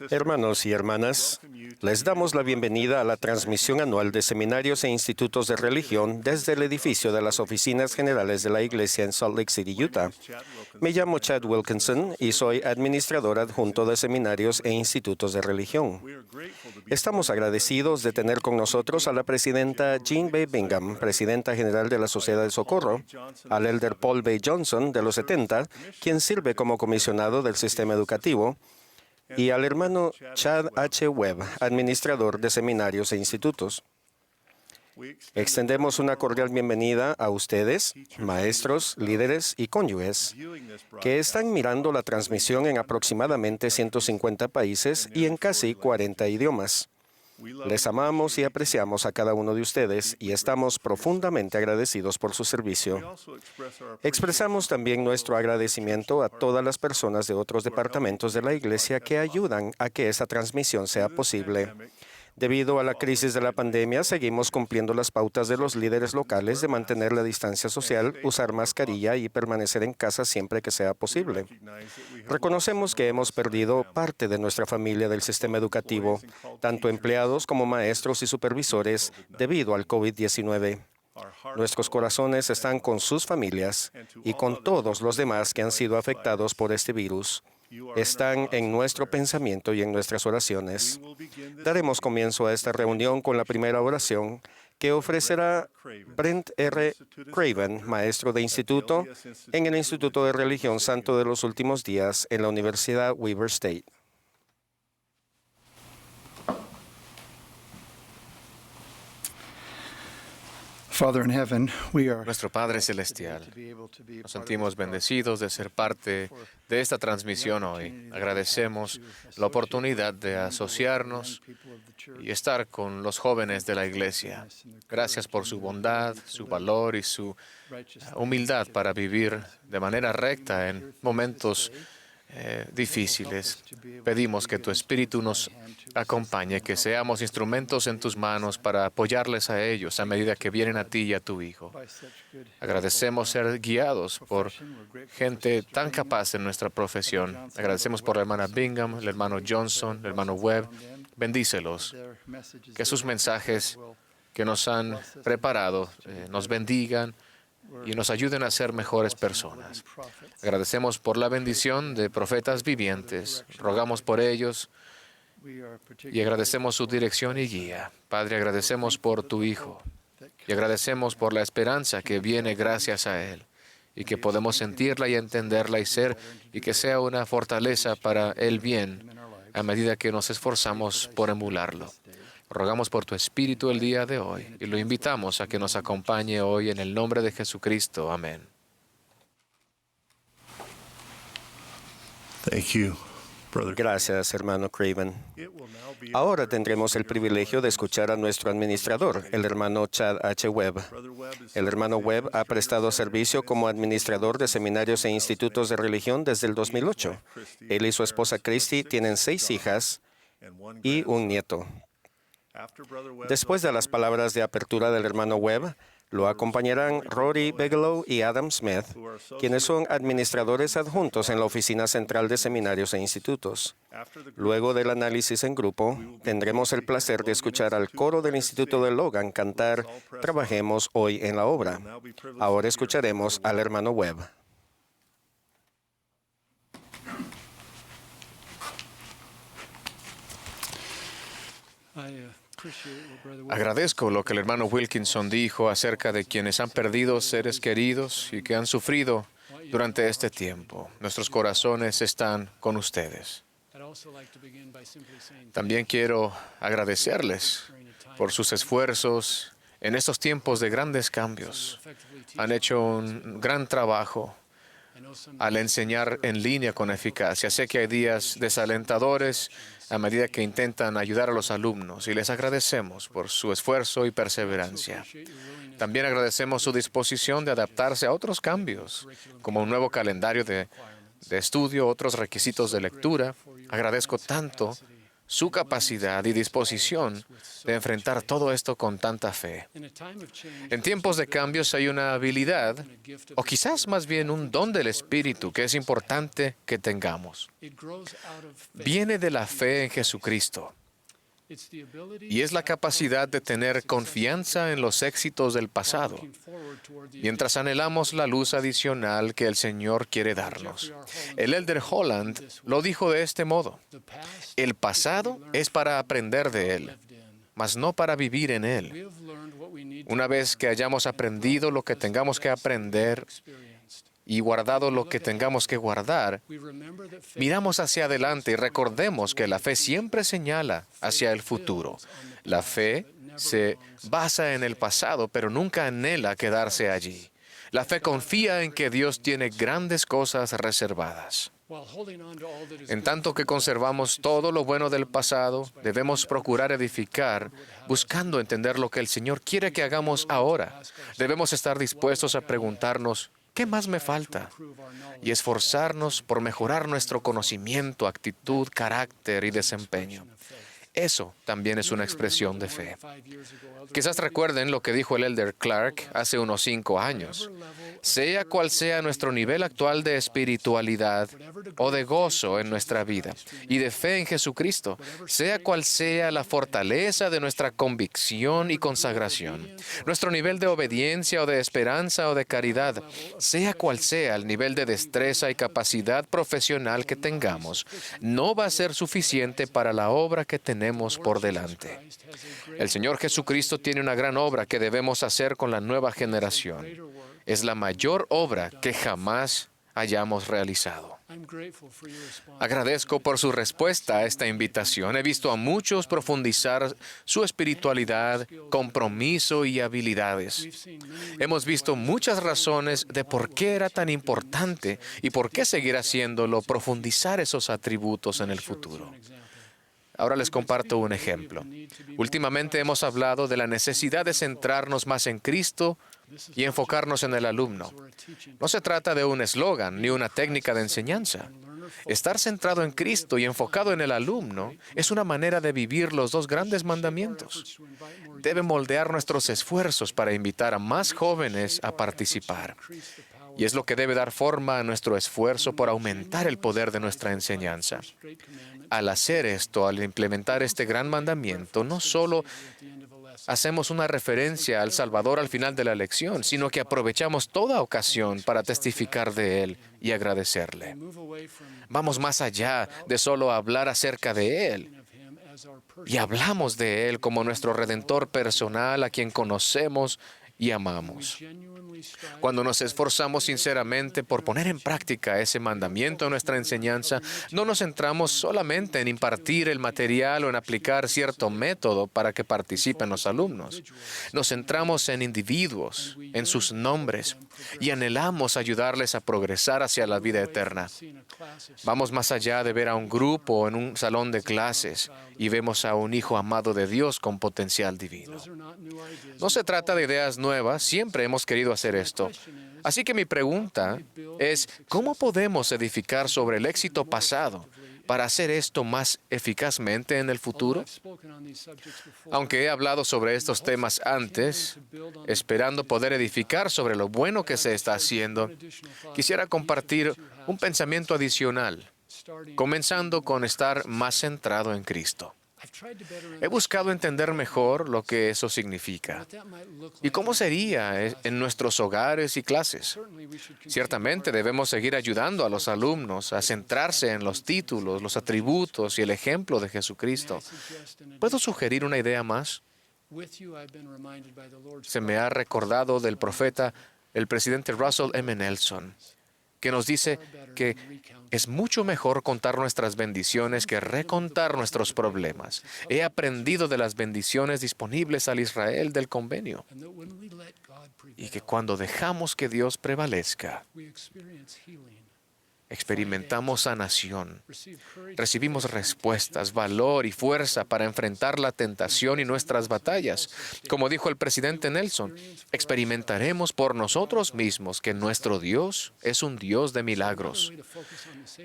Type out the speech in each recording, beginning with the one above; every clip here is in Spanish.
Hermanos y hermanas, les damos la bienvenida a la transmisión anual de seminarios e institutos de religión desde el edificio de las oficinas generales de la Iglesia en Salt Lake City, Utah. Me llamo Chad Wilkinson y soy administrador adjunto de seminarios e institutos de religión. Estamos agradecidos de tener con nosotros a la presidenta Jean B. Bingham, presidenta general de la Sociedad de Socorro, al elder Paul B. Johnson, de los 70, quien sirve como comisionado del sistema educativo, y al hermano Chad H. Webb, administrador de seminarios e institutos. Extendemos una cordial bienvenida a ustedes, maestros, líderes y cónyuges, que están mirando la transmisión en aproximadamente 150 países y en casi 40 idiomas. Les amamos y apreciamos a cada uno de ustedes y estamos profundamente agradecidos por su servicio. Expresamos también nuestro agradecimiento a todas las personas de otros departamentos de la Iglesia que ayudan a que esta transmisión sea posible. Debido a la crisis de la pandemia, seguimos cumpliendo las pautas de los líderes locales de mantener la distancia social, usar mascarilla y permanecer en casa siempre que sea posible. Reconocemos que hemos perdido parte de nuestra familia del sistema educativo, tanto empleados como maestros y supervisores, debido al COVID-19. Nuestros corazones están con sus familias y con todos los demás que han sido afectados por este virus. Están en nuestro pensamiento y en nuestras oraciones. Daremos comienzo a esta reunión con la primera oración que ofrecerá Brent R. Craven, maestro de instituto en el Instituto de Religión Santo de los Últimos Días en la Universidad Weber State. Nuestro Padre Celestial, nos sentimos bendecidos de ser parte de esta transmisión hoy. Agradecemos la oportunidad de asociarnos y estar con los jóvenes de la Iglesia. Gracias por su bondad, su valor y su humildad para vivir de manera recta en momentos difíciles. Pedimos que tu Espíritu nos acompañe, que seamos instrumentos en tus manos para apoyarles a ellos a medida que vienen a ti y a tu Hijo. Agradecemos ser guiados por gente tan capaz en nuestra profesión. Agradecemos por la hermana Bingham, el hermano Johnson, el hermano Webb. Bendícelos. Que sus mensajes que nos han preparado nos bendigan y nos ayuden a ser mejores personas. Agradecemos por la bendición de profetas vivientes. Rogamos por ellos y agradecemos su dirección y guía. Padre, agradecemos por tu Hijo y agradecemos por la esperanza que viene gracias a Él y que podemos sentirla y entenderla y ser y que sea una fortaleza para el bien a medida que nos esforzamos por emularlo. Rogamos por tu Espíritu el día de hoy y lo invitamos a que nos acompañe hoy en el nombre de Jesucristo. Amén. Gracias, hermano Craven. Ahora tendremos el privilegio de escuchar a nuestro administrador, el hermano Chad H. Webb. El hermano Webb ha prestado servicio como administrador de seminarios e institutos de religión desde el 2008. Él y su esposa Christy tienen 6 hijas y un nieto. Después de las palabras de apertura del hermano Webb, lo acompañarán Rory Bigelow y Adam Smith, quienes son administradores adjuntos en la Oficina Central de Seminarios e Institutos. Luego del análisis en grupo, tendremos el placer de escuchar al coro del Instituto de Logan cantar Trabajemos hoy en la obra. Ahora escucharemos al hermano Webb. Agradezco lo que el hermano Wilkinson dijo acerca de quienes han perdido seres queridos y que han sufrido durante este tiempo. Nuestros corazones están con ustedes. También quiero agradecerles por sus esfuerzos en estos tiempos de grandes cambios. Han hecho un gran trabajo al enseñar en línea con eficacia. Sé que hay días desalentadores a medida que intentan ayudar a los alumnos y les agradecemos por su esfuerzo y perseverancia. También agradecemos su disposición de adaptarse a otros cambios, como un nuevo calendario de estudio, otros requisitos de lectura. Agradezco tanto su capacidad y disposición de enfrentar todo esto con tanta fe. En tiempos de cambios hay una habilidad, o quizás más bien un don del Espíritu que es importante que tengamos. Viene de la fe en Jesucristo. Y es la capacidad de tener confianza en los éxitos del pasado, mientras anhelamos la luz adicional que el Señor quiere darnos. El elder Holland lo dijo de este modo: el pasado es para aprender de él, mas no para vivir en él. Una vez que hayamos aprendido lo que tengamos que aprender y guardado lo que tengamos que guardar, miramos hacia adelante y recordemos que la fe siempre señala hacia el futuro. La fe se basa en el pasado, pero nunca anhela quedarse allí. La fe confía en que Dios tiene grandes cosas reservadas. En tanto que conservamos todo lo bueno del pasado, debemos procurar edificar, buscando entender lo que el Señor quiere que hagamos ahora. Debemos estar dispuestos a preguntarnos: ¿qué más me falta? Y esforzarnos por mejorar nuestro conocimiento, actitud, carácter y desempeño. Eso también es una expresión de fe. Quizás recuerden lo que dijo el elder Clark hace unos 5 años. Sea cual sea nuestro nivel actual de espiritualidad o de gozo en nuestra vida y de fe en Jesucristo, sea cual sea la fortaleza de nuestra convicción y consagración, nuestro nivel de obediencia o de esperanza o de caridad, sea cual sea el nivel de destreza y capacidad profesional que tengamos, no va a ser suficiente para la obra que tenemos por delante. El Señor Jesucristo tiene una gran obra que debemos hacer con la nueva generación. Es la mayor obra que jamás hayamos realizado. Agradezco por su respuesta a esta invitación. He visto a muchos profundizar su espiritualidad, compromiso y habilidades. Hemos visto muchas razones de por qué era tan importante y por qué seguir haciéndolo, profundizar esos atributos en el futuro. Ahora les comparto un ejemplo. Últimamente hemos hablado de la necesidad de centrarnos más en Cristo y enfocarnos en el alumno. No se trata de un eslogan ni una técnica de enseñanza. Estar centrado en Cristo y enfocado en el alumno es una manera de vivir los 2 grandes mandamientos. Debe moldear nuestros esfuerzos para invitar a más jóvenes a participar. Y es lo que debe dar forma a nuestro esfuerzo por aumentar el poder de nuestra enseñanza. Al hacer esto, al implementar este gran mandamiento, no solo hacemos una referencia al Salvador al final de la lección, sino que aprovechamos toda ocasión para testificar de Él y agradecerle. Vamos más allá de solo hablar acerca de Él. Y hablamos de Él como nuestro Redentor personal, a quien conocemos y amamos. Cuando nos esforzamos sinceramente por poner en práctica ese mandamiento en nuestra enseñanza, no nos centramos solamente en impartir el material o en aplicar cierto método para que participen los alumnos. Nos centramos en individuos, en sus nombres, y anhelamos ayudarles a progresar hacia la vida eterna. Vamos más allá de ver a un grupo en un salón de clases y vemos a un hijo amado de Dios con potencial divino. No se trata de ideas nuevas, siempre hemos querido hacer esto. Así que mi pregunta es, ¿cómo podemos edificar sobre el éxito pasado para hacer esto más eficazmente en el futuro? Aunque he hablado sobre estos temas antes, esperando poder edificar sobre lo bueno que se está haciendo, quisiera compartir un pensamiento adicional, comenzando con estar más centrado en Cristo. He buscado entender mejor lo que eso significa y cómo sería en nuestros hogares y clases. Ciertamente debemos seguir ayudando a los alumnos a centrarse en los títulos, los atributos y el ejemplo de Jesucristo. ¿Puedo sugerir una idea más? Se me ha recordado del profeta, el presidente Russell M. Nelson, que nos dice que es mucho mejor contar nuestras bendiciones que recontar nuestros problemas. He aprendido de las bendiciones disponibles al Israel del convenio. Y que cuando dejamos que Dios prevalezca, experimentamos sanación. Recibimos respuestas, valor y fuerza para enfrentar la tentación y nuestras batallas. Como dijo el presidente Nelson, experimentaremos por nosotros mismos que nuestro Dios es un Dios de milagros.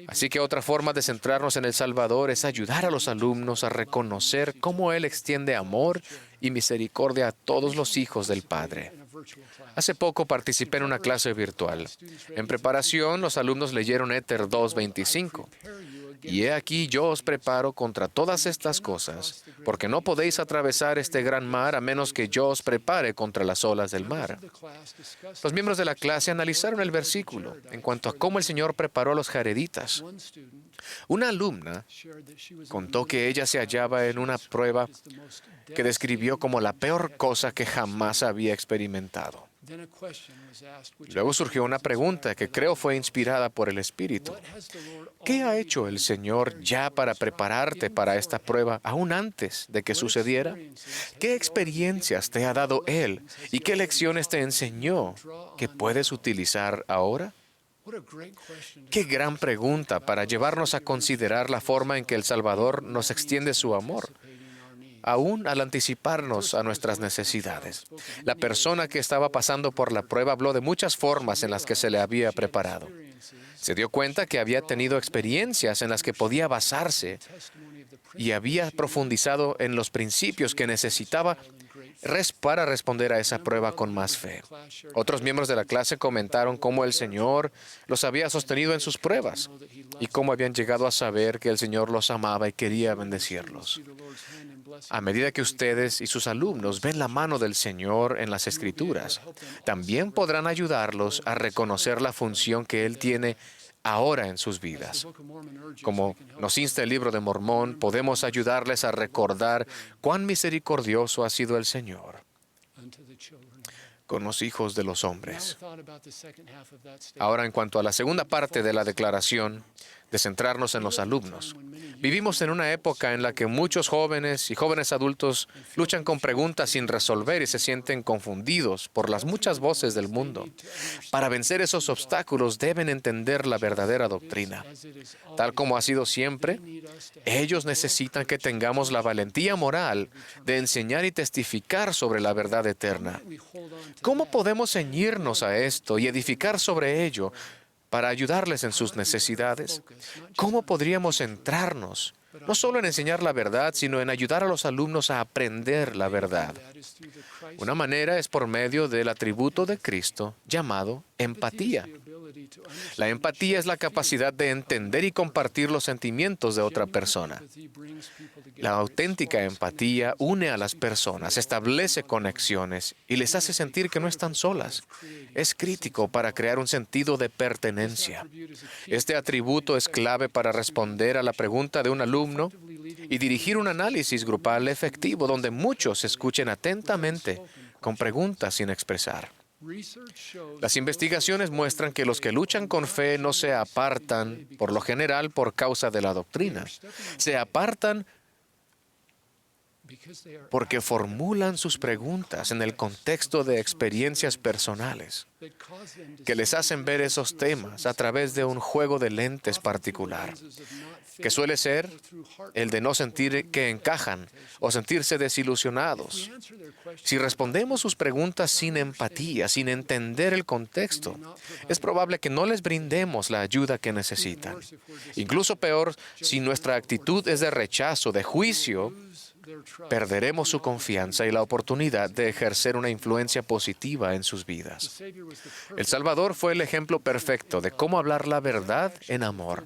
Así que otra forma de centrarnos en el Salvador es ayudar a los alumnos a reconocer cómo Él extiende amor y misericordia a todos los hijos del Padre. Hace poco participé en una clase virtual. En preparación, los alumnos leyeron Éter 2:25. Y he aquí yo os preparo contra todas estas cosas, porque no podéis atravesar este gran mar a menos que yo os prepare contra las olas del mar. Los miembros de la clase analizaron el versículo en cuanto a cómo el Señor preparó a los jareditas. Una alumna contó que ella se hallaba en una prueba que describió como la peor cosa que jamás había experimentado. Luego surgió una pregunta que creo fue inspirada por el Espíritu. ¿Qué ha hecho el Señor ya para prepararte para esta prueba aún antes de que sucediera? ¿Qué experiencias te ha dado Él y qué lecciones te enseñó que puedes utilizar ahora? Qué gran pregunta para llevarnos a considerar la forma en que el Salvador nos extiende su amor, aún al anticiparnos a nuestras necesidades. La persona que estaba pasando por la prueba habló de muchas formas en las que se le había preparado. Se dio cuenta que había tenido experiencias en las que podía basarse y había profundizado en los principios que necesitaba para responder a esa prueba con más fe. Otros miembros de la clase comentaron cómo el Señor los había sostenido en sus pruebas y cómo habían llegado a saber que el Señor los amaba y quería bendecirlos. A medida que ustedes y sus alumnos ven la mano del Señor en las Escrituras, también podrán ayudarlos a reconocer la función que Él tiene ahora en sus vidas. Como nos insta el libro de Mormón, podemos ayudarles a recordar cuán misericordioso ha sido el Señor con los hijos de los hombres. Ahora, en cuanto a la segunda parte de la declaración, de centrarnos en los alumnos. Vivimos en una época en la que muchos jóvenes y jóvenes adultos luchan con preguntas sin resolver y se sienten confundidos por las muchas voces del mundo. Para vencer esos obstáculos deben entender la verdadera doctrina. Tal como ha sido siempre, ellos necesitan que tengamos la valentía moral de enseñar y testificar sobre la verdad eterna. ¿Cómo podemos ceñirnos a esto y edificar sobre ello para ayudarles en sus necesidades? ¿Cómo podríamos centrarnos no solo en enseñar la verdad, sino en ayudar a los alumnos a aprender la verdad? Una manera es por medio del atributo de Cristo llamado empatía. La empatía es la capacidad de entender y compartir los sentimientos de otra persona. La auténtica empatía une a las personas, establece conexiones y les hace sentir que no están solas. Es crítico para crear un sentido de pertenencia. Este atributo es clave para responder a la pregunta de un alumno y dirigir un análisis grupal efectivo donde muchos escuchen atentamente con preguntas sin expresar. Las investigaciones muestran que los que luchan con fe no se apartan, por lo general, por causa de la doctrina. Se apartan porque formulan sus preguntas en el contexto de experiencias personales que les hacen ver esos temas a través de un juego de lentes particular, que suele ser el de no sentir que encajan o sentirse desilusionados. Si respondemos sus preguntas sin empatía, sin entender el contexto, es probable que no les brindemos la ayuda que necesitan. Incluso peor, si nuestra actitud es de rechazo, de juicio, perderemos su confianza y la oportunidad de ejercer una influencia positiva en sus vidas. El Salvador fue el ejemplo perfecto de cómo hablar la verdad en amor.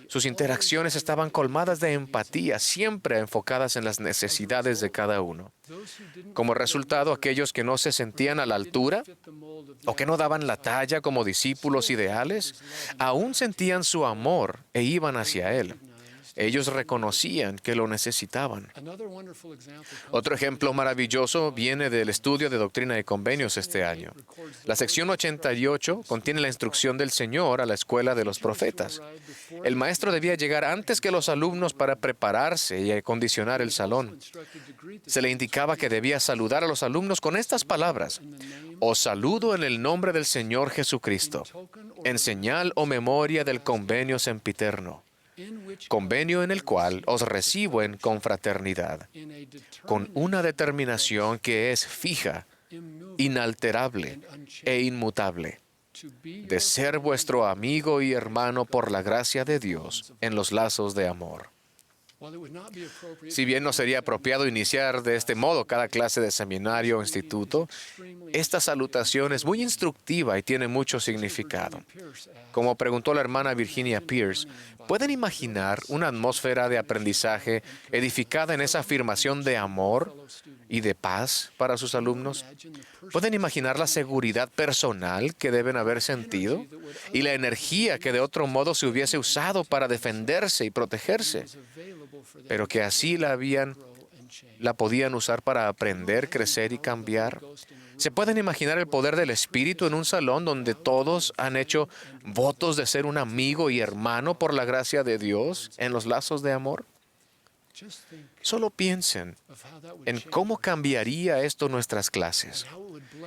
Sus interacciones estaban colmadas de empatía, siempre enfocadas en las necesidades de cada uno. Como resultado, aquellos que no se sentían a la altura o que no daban la talla como discípulos ideales, aún sentían su amor e iban hacia Él. Ellos reconocían que lo necesitaban. Otro ejemplo maravilloso viene del estudio de Doctrina y Convenios este año. La sección 88 contiene la instrucción del Señor a la escuela de los profetas. El maestro debía llegar antes que los alumnos para prepararse y acondicionar el salón. Se le indicaba que debía saludar a los alumnos con estas palabras: «Os saludo en el nombre del Señor Jesucristo». en señal o memoria del convenio sempiterno, convenio en el cual os recibo en confraternidad, con una determinación que es fija, inalterable e inmutable, de ser vuestro amigo y hermano por la gracia de Dios en los lazos de amor. Si bien no sería apropiado iniciar de este modo cada clase de seminario o instituto, esta salutación es muy instructiva y tiene mucho significado. Como preguntó la hermana Virginia Pierce, ¿pueden imaginar una atmósfera de aprendizaje edificada en esa afirmación de amor y de paz para sus alumnos? ¿Pueden imaginar la seguridad personal que deben haber sentido y la energía que de otro modo se hubiese usado para defenderse y protegerse, pero que así la podían usar para aprender, crecer y cambiar? ¿Se pueden imaginar el poder del Espíritu en un salón donde todos han hecho votos de ser un amigo y hermano por la gracia de Dios en los lazos de amor? Solo piensen en cómo cambiaría esto nuestras clases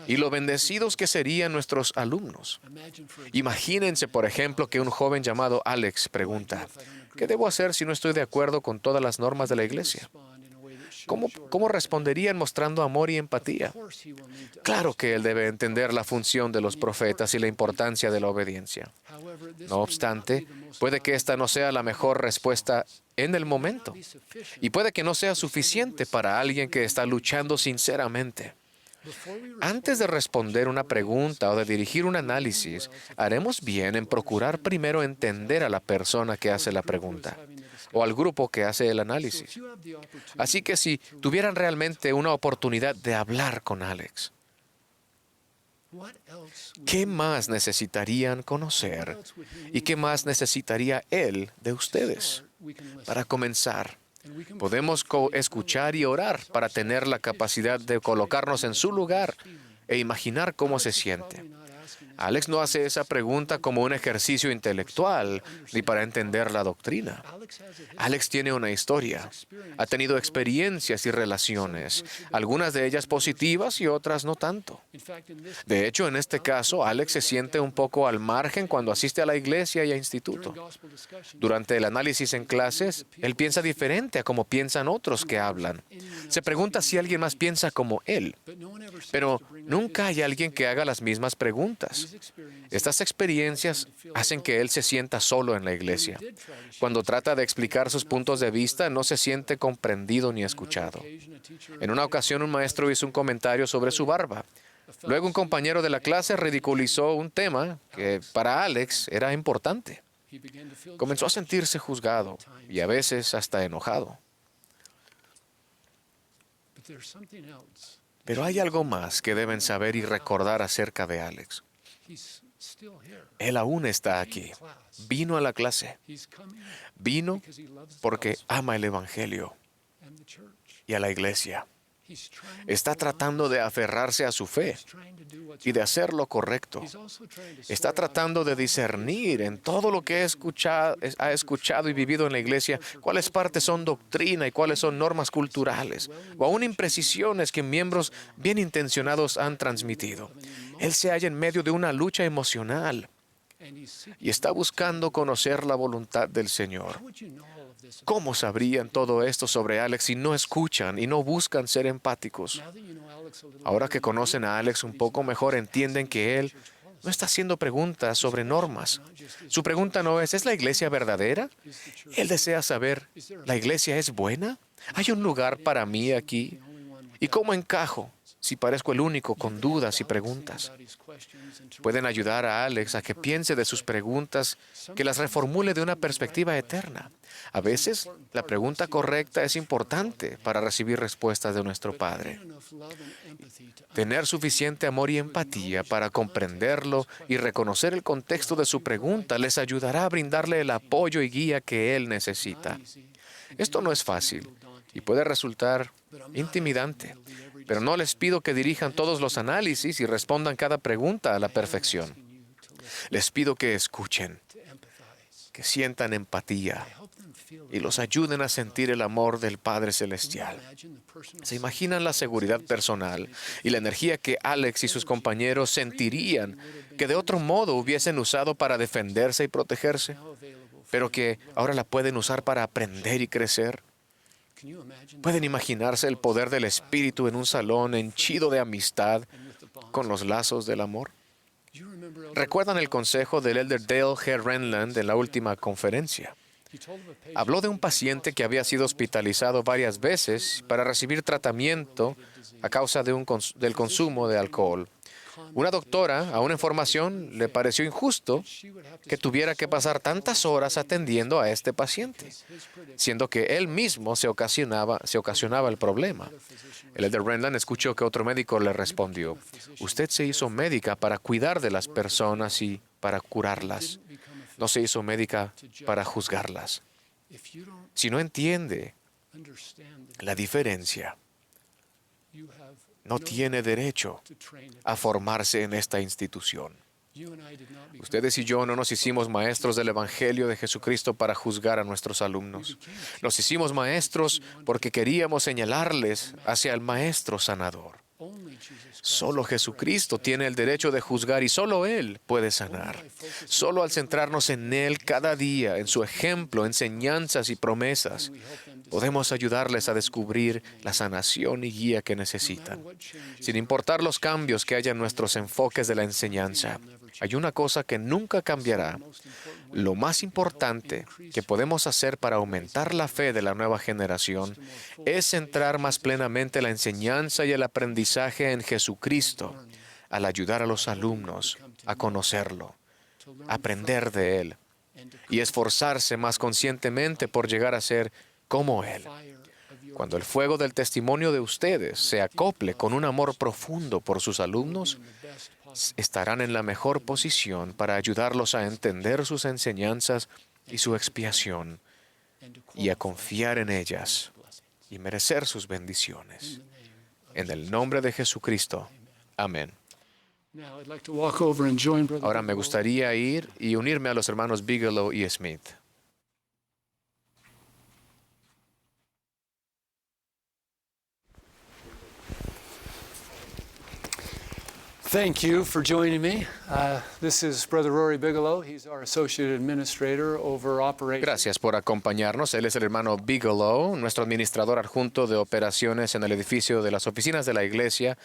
y lo bendecidos que serían nuestros alumnos. Imagínense, por ejemplo, que un joven llamado Alex pregunta, ¿qué debo hacer si no estoy de acuerdo con todas las normas de la iglesia? ¿Cómo responderían mostrando amor y empatía? Claro que él debe entender la función de los profetas y la importancia de la obediencia. No obstante, puede que esta no sea la mejor respuesta en el momento, y puede que no sea suficiente para alguien que está luchando sinceramente. Antes de responder una pregunta o de dirigir un análisis, haremos bien en procurar primero entender a la persona que hace la pregunta o al grupo que hace el análisis. Así que si tuvieran realmente una oportunidad de hablar con Alex, ¿qué más necesitarían conocer y qué más necesitaría él de ustedes? Para comenzar, podemos escuchar y orar para tener la capacidad de colocarnos en su lugar e imaginar cómo se siente. Alex no hace esa pregunta como un ejercicio intelectual ni para entender la doctrina. Alex tiene una historia, ha tenido experiencias y relaciones, algunas de ellas positivas y otras no tanto. De hecho, en este caso, Alex se siente un poco al margen cuando asiste a la iglesia y a instituto. Durante el análisis en clases, él piensa diferente a como piensan otros que hablan. Se pregunta si alguien más piensa como él, pero nunca hay alguien que haga las mismas preguntas. Estas experiencias hacen que él se sienta solo en la iglesia. Cuando trata de explicar sus puntos de vista, no se siente comprendido ni escuchado. En una ocasión, un maestro hizo un comentario sobre su barba. Luego, un compañero de la clase ridiculizó un tema que para Alex era importante. Comenzó a sentirse juzgado y a veces hasta enojado. Pero hay algo más que deben saber y recordar acerca de Alex. Él aún está aquí. Vino a la clase. Vino porque ama el Evangelio y a la iglesia. Está tratando de aferrarse a su fe y de hacer lo correcto. Está tratando de discernir en todo lo que ha escuchado y vivido en la iglesia cuáles partes son doctrina y cuáles son normas culturales o aún imprecisiones que miembros bien intencionados han transmitido. Él se halla en medio de una lucha emocional y está buscando conocer la voluntad del Señor. ¿Cómo sabrían todo esto sobre Alex si no escuchan y no buscan ser empáticos? Ahora que conocen a Alex un poco mejor, entienden que él no está haciendo preguntas sobre normas. Su pregunta no ¿es la iglesia verdadera? Él desea saber, ¿la iglesia es buena? ¿Hay un lugar para mí aquí? ¿Y cómo encajo si parezco el único con dudas y preguntas? Pueden ayudar a Alex a que piense de sus preguntas, que las reformule de una perspectiva eterna. A veces, la pregunta correcta es importante para recibir respuestas de nuestro Padre. Tener suficiente amor y empatía para comprenderlo y reconocer el contexto de su pregunta les ayudará a brindarle el apoyo y guía que él necesita. Esto no es fácil y puede resultar intimidante, pero no les pido que dirijan todos los análisis y respondan cada pregunta a la perfección. Les pido que escuchen, que sientan empatía y los ayuden a sentir el amor del Padre Celestial. ¿Se imaginan la seguridad personal y la energía que Alex y sus compañeros sentirían que de otro modo hubiesen usado para defenderse y protegerse, pero que ahora la pueden usar para aprender y crecer? ¿Pueden imaginarse el poder del Espíritu en un salón henchido de amistad con los lazos del amor? ¿Recuerdan el consejo del elder Dale G. Renland en la última conferencia? Habló de un paciente que había sido hospitalizado varias veces para recibir tratamiento a causa del consumo de alcohol. Una doctora, a una información, le pareció injusto que tuviera que pasar tantas horas atendiendo a este paciente, siendo que él mismo se ocasionaba el problema. El elder Renland escuchó que otro médico le respondió: usted se hizo médica para cuidar de las personas y para curarlas. No se hizo médica para juzgarlas. Si no entiende la diferencia, no tiene derecho a formarse en esta institución. Ustedes y yo no nos hicimos maestros del Evangelio de Jesucristo para juzgar a nuestros alumnos. Nos hicimos maestros porque queríamos señalarles hacia el Maestro Sanador. Solo Jesucristo tiene el derecho de juzgar y solo Él puede sanar. Solo al centrarnos en Él cada día, en su ejemplo, enseñanzas y promesas, podemos ayudarles a descubrir la sanación y guía que necesitan. Sin importar los cambios que haya en nuestros enfoques de la enseñanza, hay una cosa que nunca cambiará. Lo más importante que podemos hacer para aumentar la fe de la nueva generación es centrar más plenamente la enseñanza y el aprendizaje en Jesucristo, al ayudar a los alumnos a conocerlo, aprender de Él y esforzarse más conscientemente por llegar a ser como Él. Cuando el fuego del testimonio de ustedes se acople con un amor profundo por sus alumnos, estarán en la mejor posición para ayudarlos a entender sus enseñanzas y su expiación y a confiar en ellas y merecer sus bendiciones. En el nombre de Jesucristo. Amén. Ahora me gustaría ir y unirme a los hermanos Bigelow y Smith. Thank you for joining me. This is Brother Rory Bigelow. He's our Associate Administrator over Operations. Gracias por acompañarnos. Él es el hermano Bigelow, nuestro administrador adjunto de operaciones en el edificio de las oficinas de la iglesia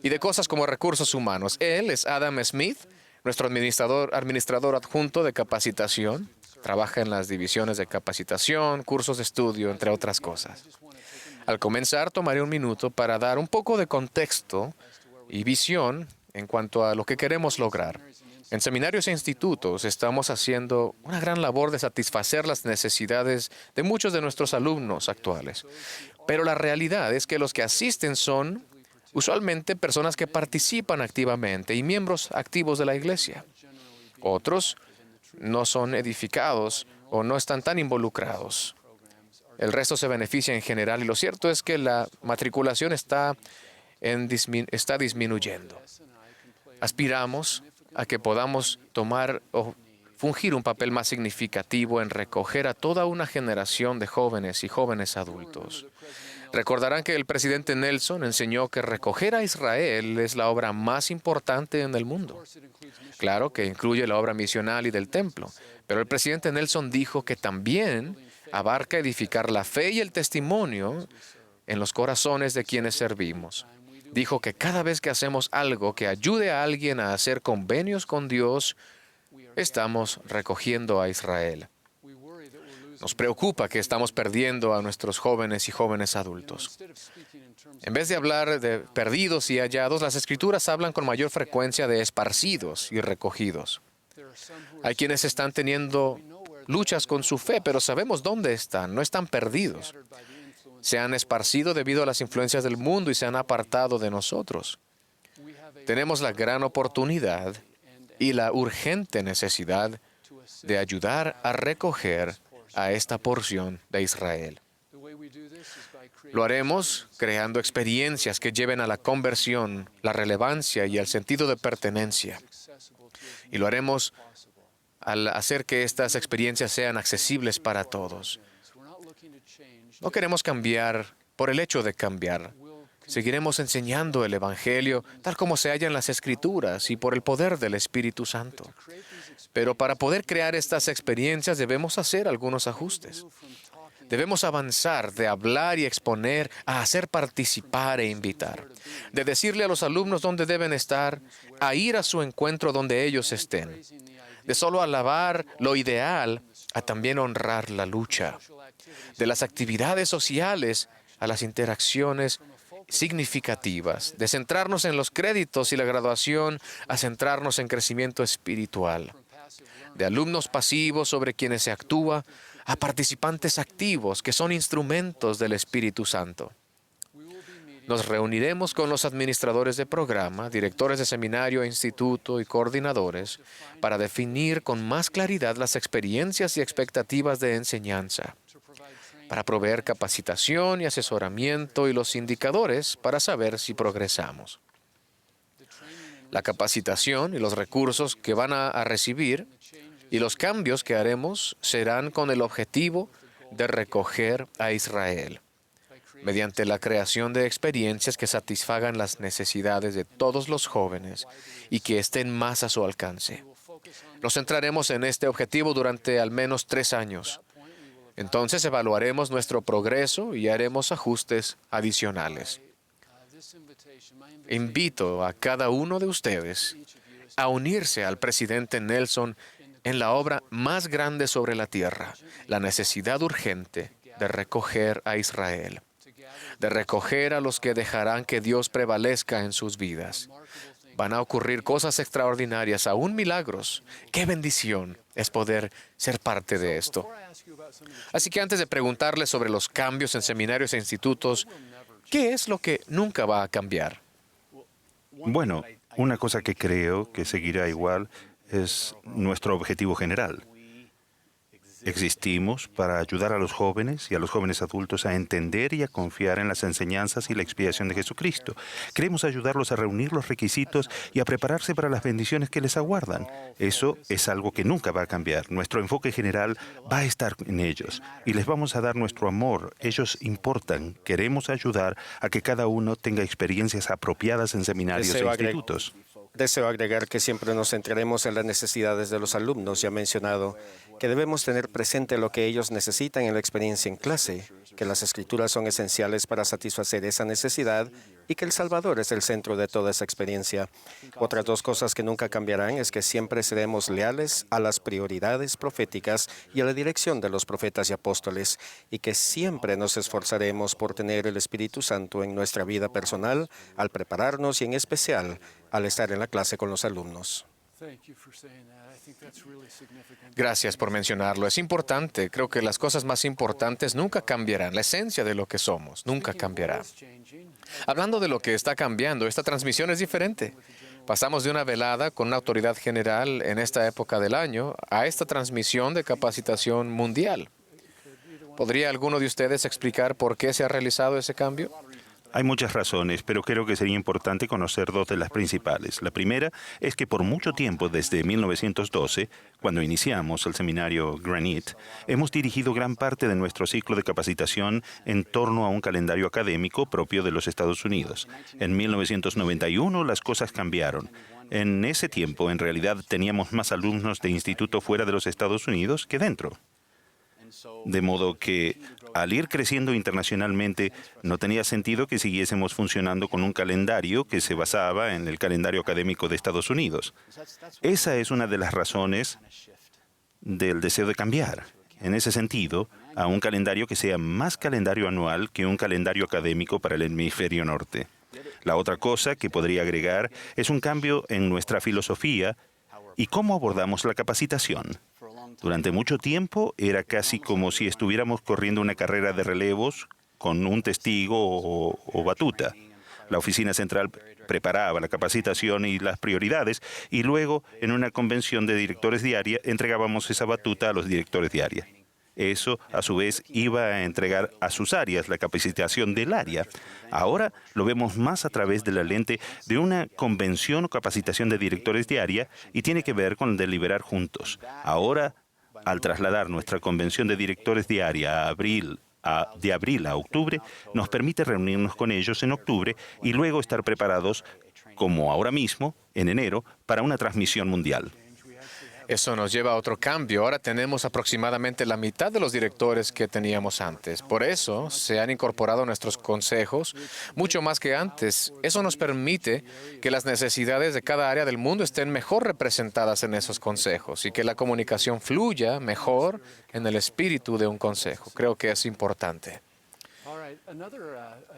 y de cosas como recursos humanos. Él es Adam Smith, nuestro administrador adjunto de capacitación. Trabaja en las divisiones de capacitación, cursos de estudio, entre otras cosas. Al comenzar, tomaré un minuto para dar un poco de contexto y visión en cuanto a lo que queremos lograr. En seminarios e institutos estamos haciendo una gran labor de satisfacer las necesidades de muchos de nuestros alumnos actuales. Pero la realidad es que los que asisten son usualmente personas que participan activamente y miembros activos de la iglesia. Otros no son edificados o no están tan involucrados. El resto se beneficia en general y lo cierto es que la matriculación está disminuyendo. Aspiramos a que podamos tomar o fungir un papel más significativo en recoger a toda una generación de jóvenes y jóvenes adultos. Recordarán que el presidente Nelson enseñó que recoger a Israel es la obra más importante en el mundo. Claro que incluye la obra misional y del templo, pero el presidente Nelson dijo que también abarca edificar la fe y el testimonio en los corazones de quienes servimos. Dijo que cada vez que hacemos algo que ayude a alguien a hacer convenios con Dios, estamos recogiendo a Israel. Nos preocupa que estamos perdiendo a nuestros jóvenes y jóvenes adultos. En vez de hablar de perdidos y hallados, las Escrituras hablan con mayor frecuencia de esparcidos y recogidos. Hay quienes están teniendo luchas con su fe, pero sabemos dónde están, no están perdidos. Se han esparcido debido a las influencias del mundo y se han apartado de nosotros. Tenemos la gran oportunidad y la urgente necesidad de ayudar a recoger a esta porción de Israel. Lo haremos creando experiencias que lleven a la conversión, la relevancia y el sentido de pertenencia. Y lo haremos al hacer que estas experiencias sean accesibles para todos. No queremos cambiar por el hecho de cambiar. Seguiremos enseñando el Evangelio tal como se halla en las Escrituras y por el poder del Espíritu Santo. Pero para poder crear estas experiencias debemos hacer algunos ajustes. Debemos avanzar de hablar y exponer a hacer participar e invitar. De decirle a los alumnos dónde deben estar, a ir a su encuentro donde ellos estén. De solo alabar lo ideal a también honrar la lucha. De las actividades sociales a las interacciones significativas. De centrarnos en los créditos y la graduación a centrarnos en crecimiento espiritual. De alumnos pasivos sobre quienes se actúa a participantes activos que son instrumentos del Espíritu Santo. Nos reuniremos con los administradores de programa, directores de seminario, instituto y coordinadores para definir con más claridad las experiencias y expectativas de enseñanza, para proveer capacitación y asesoramiento y los indicadores para saber si progresamos. La capacitación y los recursos que van a recibir y los cambios que haremos serán con el objetivo de recoger a Israel, mediante la creación de experiencias que satisfagan las necesidades de todos los jóvenes y que estén más a su alcance. Nos centraremos en este objetivo durante al menos 3 años. Entonces evaluaremos nuestro progreso y haremos ajustes adicionales. Invito a cada uno de ustedes a unirse al presidente Nelson en la obra más grande sobre la tierra, la necesidad urgente de recoger a Israel, de recoger a los que dejarán que Dios prevalezca en sus vidas. Van a ocurrir cosas extraordinarias, aún milagros. ¡Qué bendición es poder ser parte de esto! Así que antes de preguntarles sobre los cambios en seminarios e institutos, ¿qué es lo que nunca va a cambiar? Bueno, una cosa que creo que seguirá igual es nuestro objetivo general. Existimos para ayudar a los jóvenes y a los jóvenes adultos a entender y a confiar en las enseñanzas y la expiación de Jesucristo. Queremos ayudarlos a reunir los requisitos y a prepararse para las bendiciones que les aguardan. Eso es algo que nunca va a cambiar. Nuestro enfoque general va a estar en ellos y les vamos a dar nuestro amor. Ellos importan. Queremos ayudar a que cada uno tenga experiencias apropiadas en seminarios e institutos. Deseo agregar que siempre nos centraremos en las necesidades de los alumnos. Ya he mencionado que debemos tener presente lo que ellos necesitan en la experiencia en clase, que las Escrituras son esenciales para satisfacer esa necesidad y que el Salvador es el centro de toda esa experiencia. Otras 2 cosas que nunca cambiarán es que siempre seremos leales a las prioridades proféticas y a la dirección de los profetas y apóstoles, y que siempre nos esforzaremos por tener el Espíritu Santo en nuestra vida personal, al prepararnos y en especial al estar en la clase con los alumnos. Gracias por mencionarlo. Es importante. Creo que las cosas más importantes nunca cambiarán. La esencia de lo que somos nunca cambiará. Hablando de lo que está cambiando, esta transmisión es diferente. Pasamos de una velada con una autoridad general en esta época del año a esta transmisión de capacitación mundial. ¿Podría alguno de ustedes explicar por qué se ha realizado ese cambio? Hay muchas razones, pero creo que sería importante conocer 2 de las principales. La primera es que por mucho tiempo, desde 1912, cuando iniciamos el seminario Granite, hemos dirigido gran parte de nuestro ciclo de capacitación en torno a un calendario académico propio de los Estados Unidos. En 1991 las cosas cambiaron. En ese tiempo, en realidad, teníamos más alumnos de instituto fuera de los Estados Unidos que dentro. De modo que, al ir creciendo internacionalmente, no tenía sentido que siguiésemos funcionando con un calendario que se basaba en el calendario académico de Estados Unidos. Esa es una de las razones del deseo de cambiar, en ese sentido, a un calendario que sea más calendario anual que un calendario académico para el hemisferio norte. La otra cosa que podría agregar es un cambio en nuestra filosofía y cómo abordamos la capacitación. Durante mucho tiempo era casi como si estuviéramos corriendo una carrera de relevos con un testigo o batuta. La oficina central preparaba la capacitación y las prioridades y luego, en una convención de directores diaria, entregábamos esa batuta a los directores diaria. Eso, a su vez, iba a entregar a sus áreas la capacitación del área. Ahora lo vemos más a través de la lente de una convención o capacitación de directores diaria y tiene que ver con deliberar juntos. Ahora, al trasladar nuestra convención de directores diaria a abril de abril a octubre, nos permite reunirnos con ellos en octubre y luego estar preparados, como ahora mismo, en enero, para una transmisión mundial. Eso nos lleva a otro cambio. Ahora tenemos aproximadamente la mitad de los directores que teníamos antes. Por eso se han incorporado nuestros consejos mucho más que antes. Eso nos permite que las necesidades de cada área del mundo estén mejor representadas en esos consejos y que la comunicación fluya mejor en el espíritu de un consejo. Creo que es importante.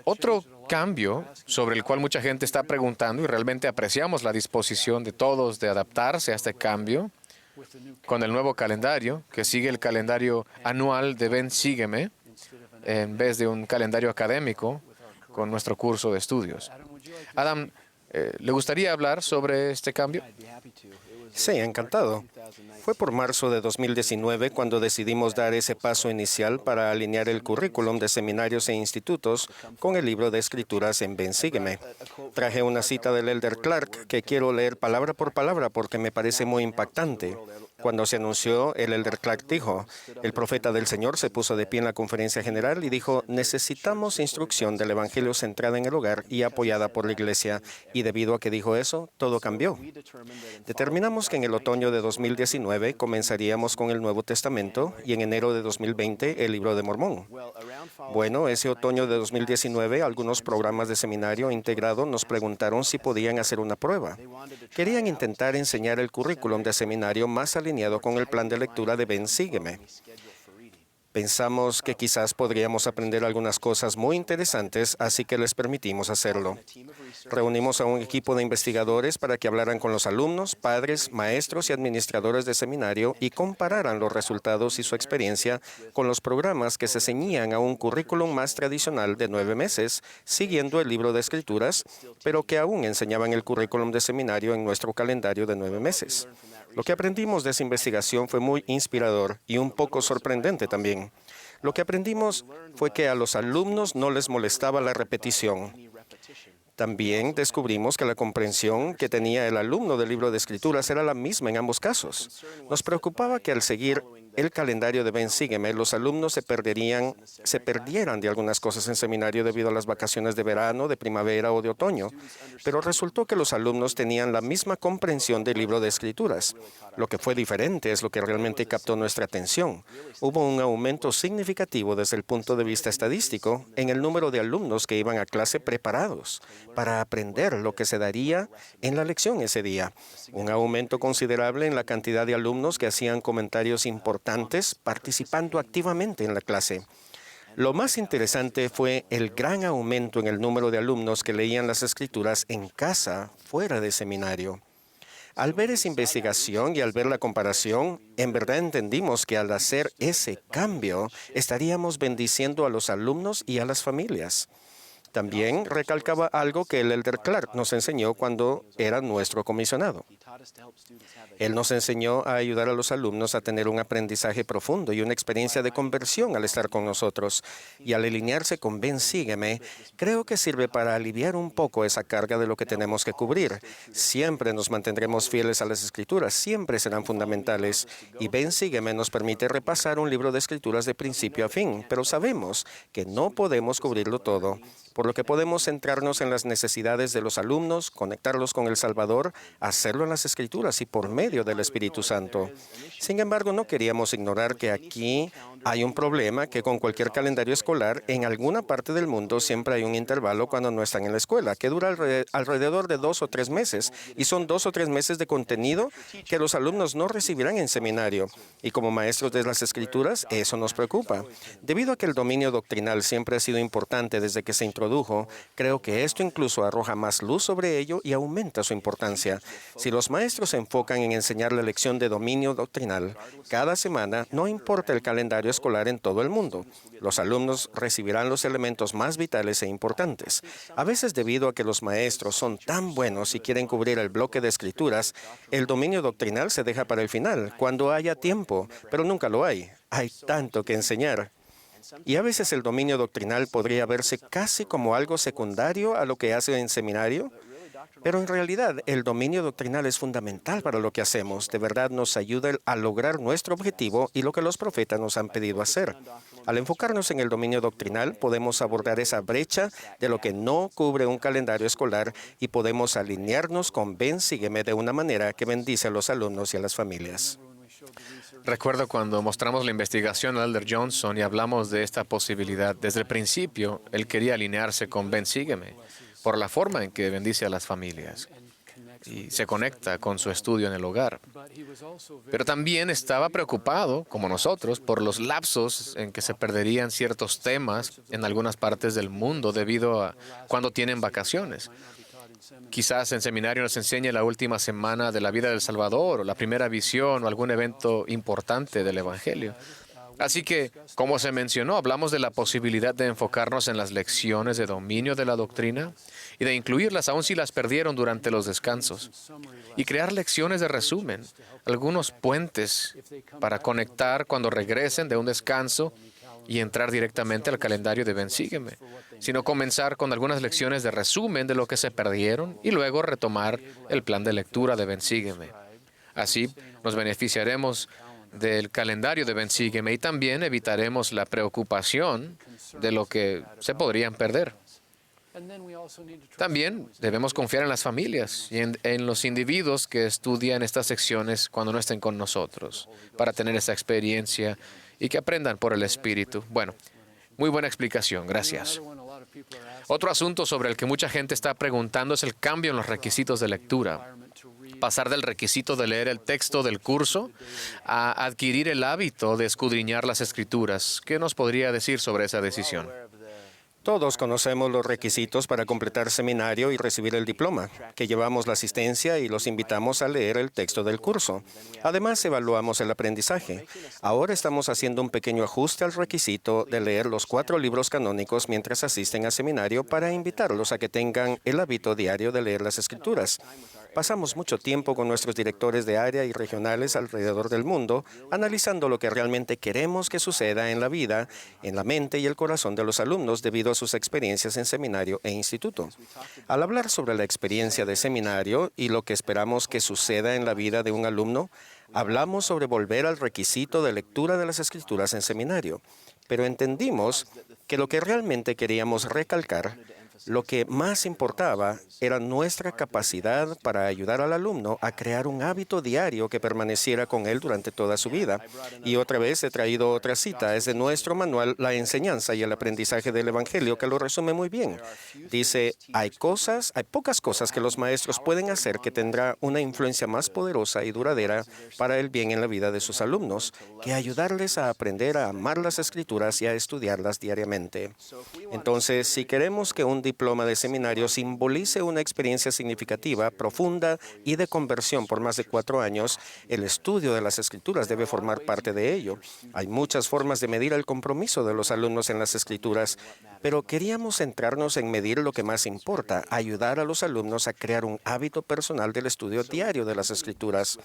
Otro cambio sobre el cual mucha gente está preguntando y realmente apreciamos la disposición de todos de adaptarse a este cambio con el nuevo calendario, que sigue el calendario anual de Ven, Sígueme, en vez de un calendario académico con nuestro curso de estudios. Adam, ¿le gustaría hablar sobre este cambio? Sí, encantado. Fue por marzo de 2019 cuando decidimos dar ese paso inicial para alinear el currículum de seminarios e institutos con el libro de escrituras en Ven, Sígueme. Traje una cita del Elder Clark que quiero leer palabra por palabra porque me parece muy impactante. Cuando se anunció, el Elder Clark dijo, el profeta del Señor se puso de pie en la conferencia general y dijo, necesitamos instrucción del Evangelio centrada en el hogar y apoyada por la Iglesia. Y debido a que dijo eso, todo cambió. Determinamos que en el otoño de 2019 comenzaríamos con el Nuevo Testamento y en enero de 2020 el Libro de Mormón. Bueno, ese otoño de 2019 algunos programas de seminario integrado nos preguntaron si podían hacer una prueba. Querían intentar enseñar el currículum de seminario más alineado con el plan de lectura de Ven, Sígueme. Pensamos que quizás podríamos aprender algunas cosas muy interesantes, así que les permitimos hacerlo. Reunimos a un equipo de investigadores para que hablaran con los alumnos, padres, maestros y administradores de seminario y compararan los resultados y su experiencia con los programas que se ceñían a un currículum más tradicional de 9 meses, siguiendo el libro de escrituras, pero que aún enseñaban el currículum de seminario en nuestro calendario de 9 meses. Lo que aprendimos de esa investigación fue muy inspirador y un poco sorprendente también. Lo que aprendimos fue que a los alumnos no les molestaba la repetición. También descubrimos que la comprensión que tenía el alumno del libro de escrituras era la misma en ambos casos. Nos preocupaba que al seguir el calendario de Ven, Sígueme, los alumnos se perdieran de algunas cosas en seminario debido a las vacaciones de verano, de primavera o de otoño. Pero resultó que los alumnos tenían la misma comprensión del libro de escrituras. Lo que fue diferente es lo que realmente captó nuestra atención. Hubo un aumento significativo desde el punto de vista estadístico en el número de alumnos que iban a clase preparados para aprender lo que se daría en la lección ese día. Un aumento considerable en la cantidad de alumnos que hacían comentarios importantes participando activamente en la clase. Lo más interesante fue el gran aumento en el número de alumnos que leían las escrituras en casa, fuera de seminario. Al ver esa investigación y al ver la comparación, en verdad entendimos que al hacer ese cambio, estaríamos bendiciendo a los alumnos y a las familias. También recalcaba algo que el Elder Clark nos enseñó cuando era nuestro comisionado. Él nos enseñó a ayudar a los alumnos a tener un aprendizaje profundo y una experiencia de conversión al estar con nosotros. Y al alinearse con Ven, Sígueme, creo que sirve para aliviar un poco esa carga de lo que tenemos que cubrir. Siempre nos mantendremos fieles a las Escrituras, siempre serán fundamentales. Y Ven, Sígueme nos permite repasar un libro de Escrituras de principio a fin, pero sabemos que no podemos cubrirlo todo, por lo que podemos centrarnos en las necesidades de los alumnos, conectarlos con el Salvador, hacerlo en las Escrituras y por medio del Espíritu Santo. Sin embargo, no queríamos ignorar que aquí hay un problema que con cualquier calendario escolar, en alguna parte del mundo siempre hay un intervalo cuando no están en la escuela, que dura alrededor de 2 o 3 meses, y son 2 o 3 meses de contenido que los alumnos no recibirán en seminario. Y como maestros de las Escrituras, eso nos preocupa. Debido a que el dominio doctrinal siempre ha sido importante desde que se introdujo, creo que esto incluso arroja más luz sobre ello y aumenta su importancia. Si los maestros se enfocan en enseñar la lección de dominio doctrinal cada semana, no importa el calendario escolar en todo el mundo, los alumnos recibirán los elementos más vitales e importantes. A veces, debido a que los maestros son tan buenos y quieren cubrir el bloque de escrituras, el dominio doctrinal se deja para el final, cuando haya tiempo, pero nunca lo hay. Hay tanto que enseñar. Y a veces el dominio doctrinal podría verse casi como algo secundario a lo que hace en seminario. Pero en realidad, el dominio doctrinal es fundamental para lo que hacemos. De verdad nos ayuda a lograr nuestro objetivo y lo que los profetas nos han pedido hacer. Al enfocarnos en el dominio doctrinal, podemos abordar esa brecha de lo que no cubre un calendario escolar y podemos alinearnos con Ven, Sígueme de una manera que bendice a los alumnos y a las familias. Recuerdo cuando mostramos la investigación a Elder Johnson y hablamos de esta posibilidad. Desde el principio, él quería alinearse con Ven, Sígueme, por la forma en que bendice a las familias y se conecta con su estudio en el hogar. Pero también estaba preocupado, como nosotros, por los lapsos en que se perderían ciertos temas en algunas partes del mundo debido a cuando tienen vacaciones. Quizás en seminario nos enseñe la última semana de la vida del Salvador, o la primera visión, o algún evento importante del Evangelio. Así que, como se mencionó, hablamos de la posibilidad de enfocarnos en las lecciones de dominio de la doctrina y de incluirlas aun si las perdieron durante los descansos. Y crear lecciones de resumen, algunos puentes para conectar cuando regresen de un descanso y entrar directamente al calendario de Ven, Sígueme, sino comenzar con algunas lecciones de resumen de lo que se perdieron y luego retomar el plan de lectura de Ven, Sígueme. Así nos beneficiaremos del calendario de Ven, Sígueme y también evitaremos la preocupación de lo que se podrían perder. También debemos confiar en las familias y en los individuos que estudian estas secciones cuando no estén con nosotros, para tener esa experiencia y que aprendan por el Espíritu. Bueno, muy buena explicación, gracias. Otro asunto sobre el que mucha gente está preguntando es el cambio en los requisitos de lectura. Pasar del requisito de leer el texto del curso a adquirir el hábito de escudriñar las Escrituras. ¿Qué nos podría decir sobre esa decisión? Todos conocemos los requisitos para completar seminario y recibir el diploma, que llevamos la asistencia y los invitamos a leer el texto del curso. Además, evaluamos el aprendizaje. Ahora estamos haciendo un pequeño ajuste al requisito de leer los 4 libros canónicos mientras asisten a seminario para invitarlos a que tengan el hábito diario de leer las Escrituras. Pasamos mucho tiempo con nuestros directores de área y regionales alrededor del mundo, analizando lo que realmente queremos que suceda en la vida, en la mente y el corazón de los alumnos debido a sus experiencias en seminario e instituto. Al hablar sobre la experiencia de seminario y lo que esperamos que suceda en la vida de un alumno, hablamos sobre volver al requisito de lectura de las Escrituras en seminario, pero entendimos que lo que realmente queríamos recalcar, lo que más importaba era nuestra capacidad para ayudar al alumno a crear un hábito diario que permaneciera con él durante toda su vida. Y otra vez he traído otra cita, es de nuestro manual La enseñanza y el aprendizaje del Evangelio, que lo resume muy bien. Dice, hay pocas cosas que los maestros pueden hacer que tendrá una influencia más poderosa y duradera para el bien en la vida de sus alumnos, que ayudarles a aprender a amar las Escrituras y a estudiarlas diariamente. Entonces, si queremos que un diploma de seminario simbolice una experiencia significativa, profunda y de conversión por más de 4 años, el estudio de las Escrituras debe formar parte de ello. Hay muchas formas de medir el compromiso de los alumnos en las Escrituras, pero queríamos centrarnos en medir lo que más importa, ayudar a los alumnos a crear un hábito personal del estudio diario de las Escrituras.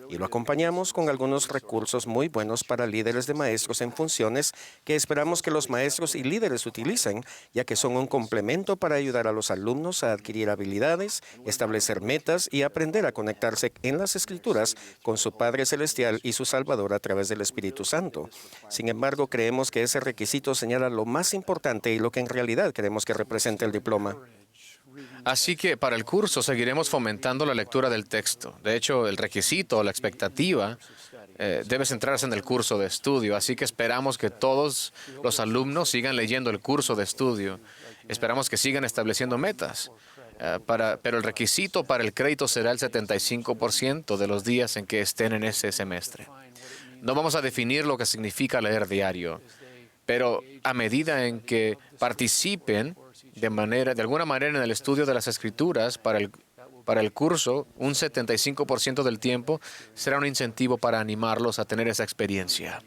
Y lo acompañamos con algunos recursos muy buenos para líderes de maestros en funciones que esperamos que los maestros y líderes utilicen, ya que son un complemento para ayudar a los alumnos a adquirir habilidades, establecer metas y aprender a conectarse en las Escrituras con su Padre Celestial y su Salvador a través del Espíritu Santo. Sin embargo, creemos que ese requisito señala lo más importante y lo que en realidad queremos que represente el diploma. Así que para el curso seguiremos fomentando la lectura del texto. De hecho, el requisito, la expectativa, debe centrarse en el curso de estudio. Así que esperamos que todos los alumnos sigan leyendo el curso de estudio. Esperamos que sigan estableciendo metas. Pero el requisito para el crédito será el 75% de los días en que estén en ese semestre. No vamos a definir lo que significa leer diario, pero a medida en que participen de alguna manera en el estudio de las Escrituras para el curso, un 75% del tiempo será un incentivo para animarlos a tener esa experiencia.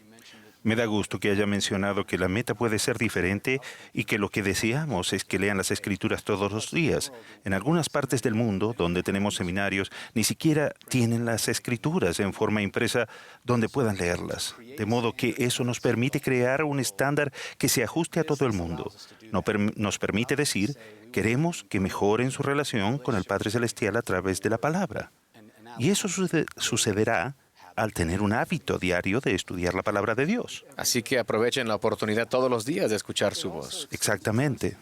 Me da gusto que haya mencionado que la meta puede ser diferente y que lo que deseamos es que lean las Escrituras todos los días. En algunas partes del mundo, donde tenemos seminarios, ni siquiera tienen las Escrituras en forma impresa donde puedan leerlas. De modo que eso nos permite crear un estándar que se ajuste a todo el mundo. Nos permite decir Queremos que mejoren su relación con el Padre Celestial a través de la palabra. Y eso sucederá al tener un hábito diario de estudiar la palabra de Dios. Así que aprovechen la oportunidad todos los días de escuchar su voz. Exactamente.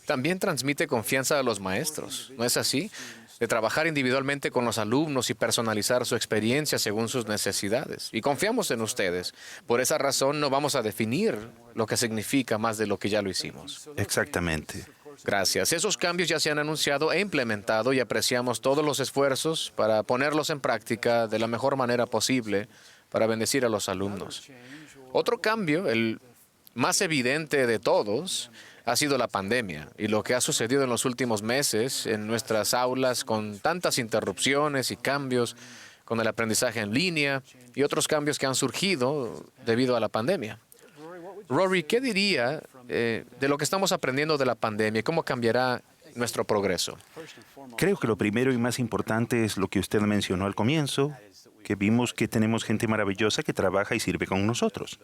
También transmite confianza a los maestros, ¿no es así? De trabajar individualmente con los alumnos y personalizar su experiencia según sus necesidades. Y confiamos en ustedes. Por esa razón no vamos a definir lo que significa más de lo que ya lo hicimos. Exactamente. Gracias. Esos cambios ya se han anunciado e implementado y apreciamos todos los esfuerzos para ponerlos en práctica de la mejor manera posible para bendecir a los alumnos. Otro cambio, el más evidente de todos, ha sido la pandemia y lo que ha sucedido en los últimos meses en nuestras aulas con tantas interrupciones y cambios con el aprendizaje en línea y otros cambios que han surgido debido a la pandemia. Rory, ¿qué diría de lo que estamos aprendiendo de la pandemia y cómo cambiará nuestro progreso? Creo que lo primero y más importante es lo que usted mencionó al comienzo, que vimos que tenemos gente maravillosa que trabaja y sirve con nosotros.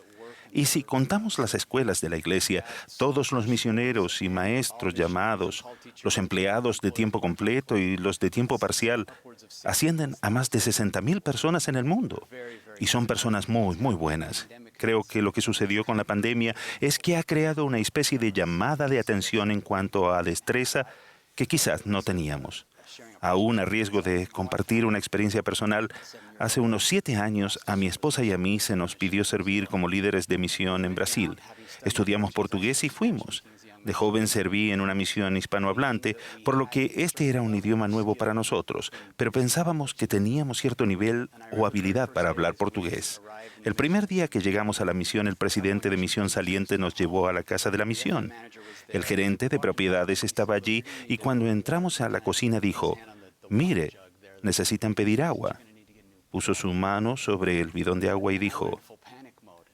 Y si contamos las escuelas de la iglesia, todos los misioneros y maestros llamados, los empleados de tiempo completo y los de tiempo parcial, ascienden a más de 60,000 personas en el mundo. Y son personas muy, muy buenas. Creo que lo que sucedió con la pandemia es que ha creado una especie de llamada de atención en cuanto a destreza que quizás no teníamos. Aún a riesgo de compartir una experiencia personal, hace unos 7 años a mi esposa y a mí se nos pidió servir como líderes de misión en Brasil. Estudiamos portugués y fuimos. De joven serví en una misión hispanohablante, por lo que este era un idioma nuevo para nosotros, pero pensábamos que teníamos cierto nivel o habilidad para hablar portugués. El primer día que llegamos a la misión, el presidente de Misión Saliente nos llevó a la casa de la misión. El gerente de propiedades estaba allí y cuando entramos a la cocina dijo, «Mire, necesitan pedir agua». Puso su mano sobre el bidón de agua y dijo,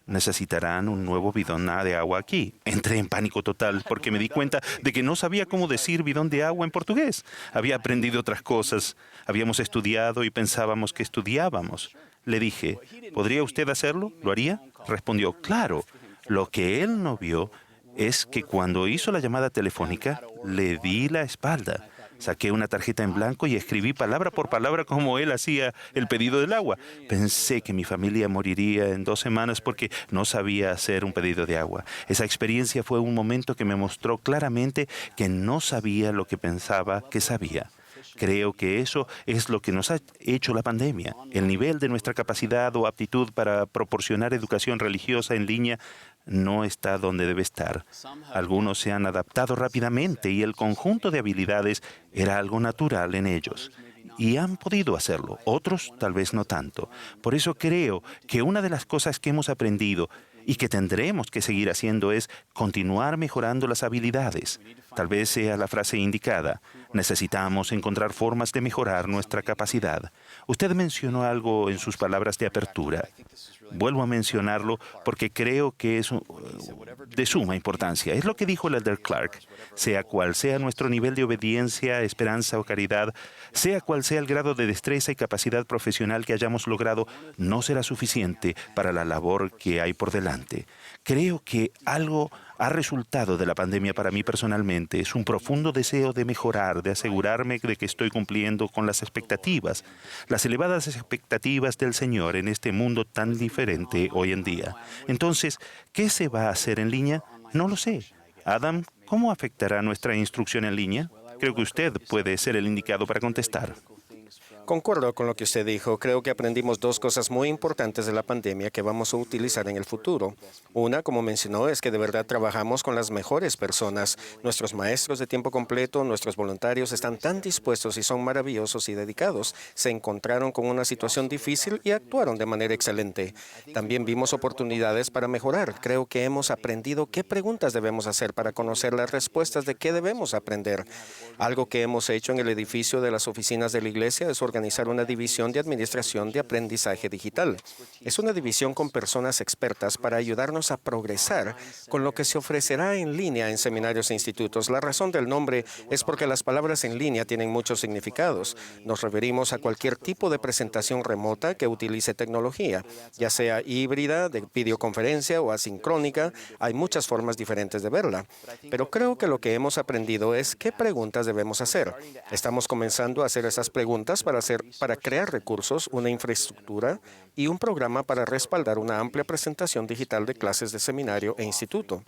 «Necesitarán un nuevo bidón de agua aquí». Entré en pánico total porque me di cuenta de que no sabía cómo decir bidón de agua en portugués. Había aprendido otras cosas, habíamos estudiado y pensábamos que estudiábamos. Le dije, ¿podría usted hacerlo? ¿Lo haría? Respondió, claro. Lo que él no vio es que cuando hizo la llamada telefónica, le di la espalda. Saqué una tarjeta en blanco y escribí palabra por palabra como él hacía el pedido del agua. Pensé que mi familia moriría en 2 semanas porque no sabía hacer un pedido de agua. Esa experiencia fue un momento que me mostró claramente que no sabía lo que pensaba que sabía. Creo que eso es lo que nos ha hecho la pandemia. El nivel de nuestra capacidad o aptitud para proporcionar educación religiosa en línea no está donde debe estar. Algunos se han adaptado rápidamente y el conjunto de habilidades era algo natural en ellos. Y han podido hacerlo, otros tal vez no tanto. Por eso creo que una de las cosas que hemos aprendido y que tendremos que seguir haciendo es continuar mejorando las habilidades. Tal vez sea la frase indicada. Necesitamos encontrar formas de mejorar nuestra capacidad. Usted mencionó algo en sus palabras de apertura. Vuelvo a mencionarlo porque creo que es de suma importancia. Es lo que dijo el Elder Clark. Sea cual sea nuestro nivel de obediencia, esperanza o caridad, sea cual sea el grado de destreza y capacidad profesional que hayamos logrado, no será suficiente para la labor que hay por delante. Creo que algo ha resultado de la pandemia para mí personalmente. Es un profundo deseo de mejorar, de asegurarme de que estoy cumpliendo con las expectativas, las elevadas expectativas del Señor en este mundo tan diferente hoy en día. Entonces, ¿qué se va a hacer en línea? No lo sé. Adam, ¿cómo afectará nuestra instrucción en línea? Creo que usted puede ser el indicado para contestar. Concuerdo con lo que usted dijo. Creo que aprendimos 2 cosas muy importantes de la pandemia que vamos a utilizar en el futuro. Una, como mencionó, es que de verdad trabajamos con las mejores personas. Nuestros maestros de tiempo completo, nuestros voluntarios están tan dispuestos y son maravillosos y dedicados. Se encontraron con una situación difícil y actuaron de manera excelente. También vimos oportunidades para mejorar. Creo que hemos aprendido qué preguntas debemos hacer para conocer las respuestas de qué debemos aprender. Algo que hemos hecho en el edificio de las oficinas de la iglesia es organizar organizar una división de administración de aprendizaje digital. Es una división con personas expertas para ayudarnos a progresar con lo que se ofrecerá en línea en seminarios e institutos. La razón del nombre es porque las palabras en línea tienen muchos significados. Nos referimos a cualquier tipo de presentación remota que utilice tecnología, ya sea híbrida, de videoconferencia o asincrónica. Hay muchas formas diferentes de verla. Pero creo que lo que hemos aprendido es qué preguntas debemos hacer. Estamos comenzando a hacer esas preguntas para crear recursos, una infraestructura y un programa para respaldar una amplia presentación digital de clases de seminario e instituto.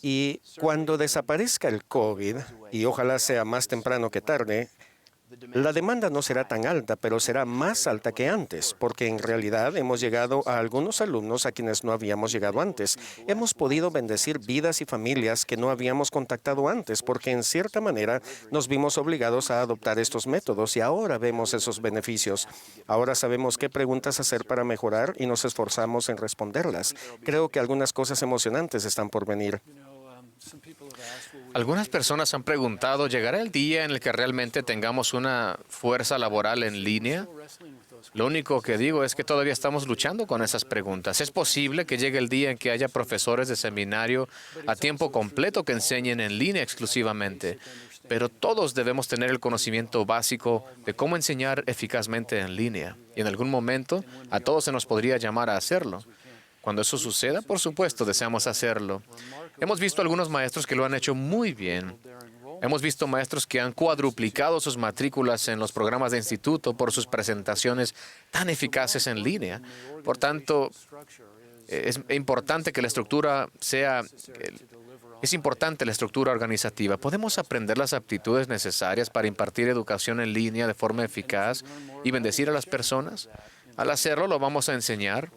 Y cuando desaparezca el COVID, y ojalá sea más temprano que tarde, la demanda no será tan alta, pero será más alta que antes, porque en realidad hemos llegado a algunos alumnos a quienes no habíamos llegado antes. Hemos podido bendecir vidas y familias que no habíamos contactado antes, porque en cierta manera nos vimos obligados a adoptar estos métodos y ahora vemos esos beneficios. Ahora sabemos qué preguntas hacer para mejorar y nos esforzamos en responderlas. Creo que algunas cosas emocionantes están por venir. Algunas personas han preguntado, ¿llegará el día en el que realmente tengamos una fuerza laboral en línea? Lo único que digo es que todavía estamos luchando con esas preguntas. ¿Es posible que llegue el día en que haya profesores de seminario a tiempo completo que enseñen en línea exclusivamente? Pero todos debemos tener el conocimiento básico de cómo enseñar eficazmente en línea. Y en algún momento a todos se nos podría llamar a hacerlo. Cuando eso suceda, por supuesto, deseamos hacerlo. Hemos visto algunos maestros que lo han hecho muy bien. Hemos visto maestros que han cuadruplicado sus matrículas en los programas de instituto por sus presentaciones tan eficaces en línea. Por tanto, es importante que la estructura sea... Es importante la estructura organizativa. ¿Podemos aprender las aptitudes necesarias para impartir educación en línea de forma eficaz y bendecir a las personas? Al hacerlo, lo vamos a enseñar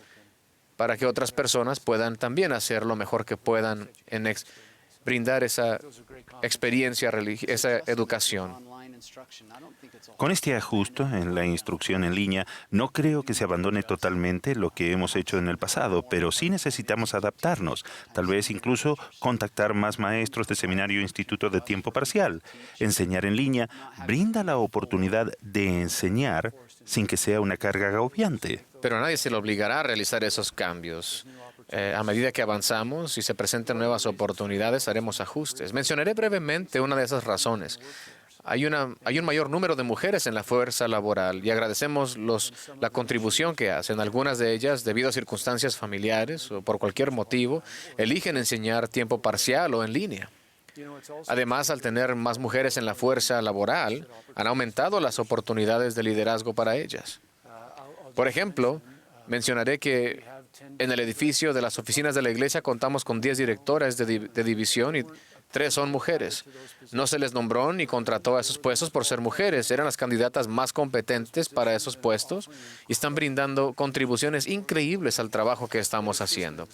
para que otras personas puedan también hacer lo mejor que puedan en brindar esa experiencia, esa educación. Con este ajuste en la instrucción en línea, no creo que se abandone totalmente lo que hemos hecho en el pasado, pero sí necesitamos adaptarnos, tal vez incluso contactar más maestros de seminario e instituto de tiempo parcial. Enseñar en línea brinda la oportunidad de enseñar sin que sea una carga agobiante. Pero a nadie se le obligará a realizar esos cambios. A medida que avanzamos y se presenten nuevas oportunidades, haremos ajustes. Mencionaré brevemente una de esas razones. Hay un mayor número de mujeres en la fuerza laboral y agradecemos la contribución que hacen. Algunas de ellas, debido a circunstancias familiares o por cualquier motivo, eligen enseñar tiempo parcial o en línea. Además, al tener más mujeres en la fuerza laboral, han aumentado las oportunidades de liderazgo para ellas. Por ejemplo, mencionaré que en el edificio de las oficinas de la iglesia contamos con 10 directoras de división y 3 son mujeres. No se les nombró ni contrató a esos puestos por ser mujeres. Eran las candidatas más competentes para esos puestos y están brindando contribuciones increíbles al trabajo que estamos haciendo.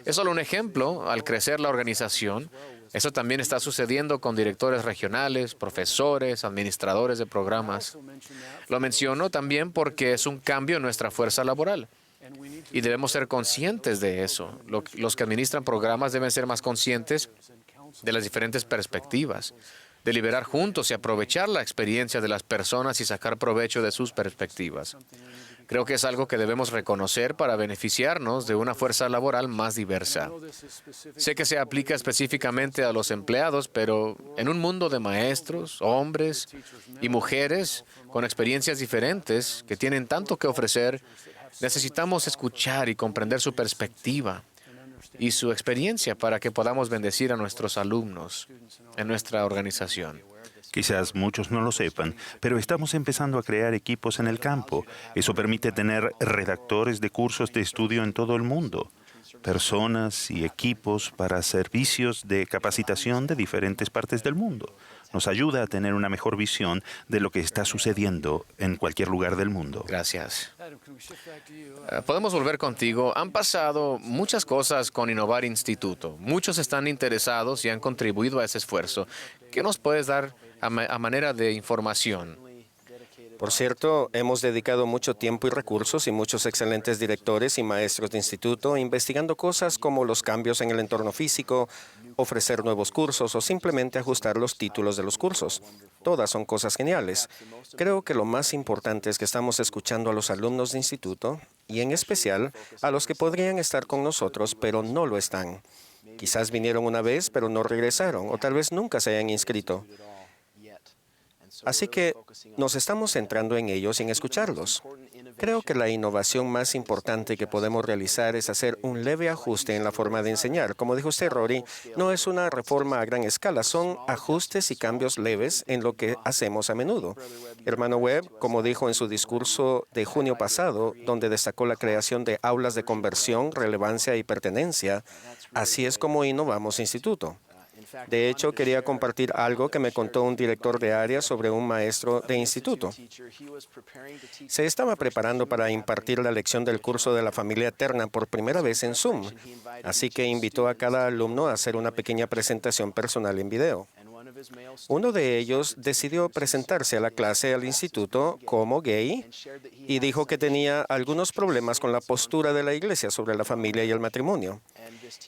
Es solo un ejemplo. Al crecer la organización, eso también está sucediendo con directores regionales, profesores, administradores de programas. Lo menciono también porque es un cambio en nuestra fuerza laboral. Y debemos ser conscientes de eso. Los que administran programas deben ser más conscientes de las diferentes perspectivas, deliberar juntos y aprovechar la experiencia de las personas y sacar provecho de sus perspectivas. Creo que es algo que debemos reconocer para beneficiarnos de una fuerza laboral más diversa. Sé que se aplica específicamente a los empleados, pero en un mundo de maestros, hombres y mujeres con experiencias diferentes que tienen tanto que ofrecer, necesitamos escuchar y comprender su perspectiva y su experiencia para que podamos bendecir a nuestros alumnos en nuestra organización. Quizás muchos no lo sepan, pero estamos empezando a crear equipos en el campo. Eso permite tener redactores de cursos de estudio en todo el mundo, personas y equipos para servicios de capacitación de diferentes partes del mundo. Nos ayuda a tener una mejor visión de lo que está sucediendo en cualquier lugar del mundo. Gracias. Podemos volver contigo. Han pasado muchas cosas con Innovar Instituto. Muchos están interesados y han contribuido a ese esfuerzo. ¿Qué nos puedes dar a manera de información? Por cierto, hemos dedicado mucho tiempo y recursos y muchos excelentes directores y maestros de instituto investigando cosas como los cambios en el entorno físico, ofrecer nuevos cursos o simplemente ajustar los títulos de los cursos. Todas son cosas geniales. Creo que lo más importante es que estamos escuchando a los alumnos de instituto y en especial a los que podrían estar con nosotros pero no lo están. Quizás vinieron una vez pero no regresaron o tal vez nunca se hayan inscrito. Así que nos estamos centrando en ellos y en escucharlos. Creo que la innovación más importante que podemos realizar es hacer un leve ajuste en la forma de enseñar. Como dijo usted, Rory, no es una reforma a gran escala, son ajustes y cambios leves en lo que hacemos a menudo. Hermano Webb, como dijo en su discurso de junio pasado, donde destacó la creación de aulas de conversión, relevancia y pertenencia, así es como innovamos instituto. De hecho, quería compartir algo que me contó un director de área sobre un maestro de instituto. Se estaba preparando para impartir la lección del curso de la familia eterna por primera vez en Zoom, así que invitó a cada alumno a hacer una pequeña presentación personal en video. Uno de ellos decidió presentarse a la clase al instituto como gay y dijo que tenía algunos problemas con la postura de la iglesia sobre la familia y el matrimonio.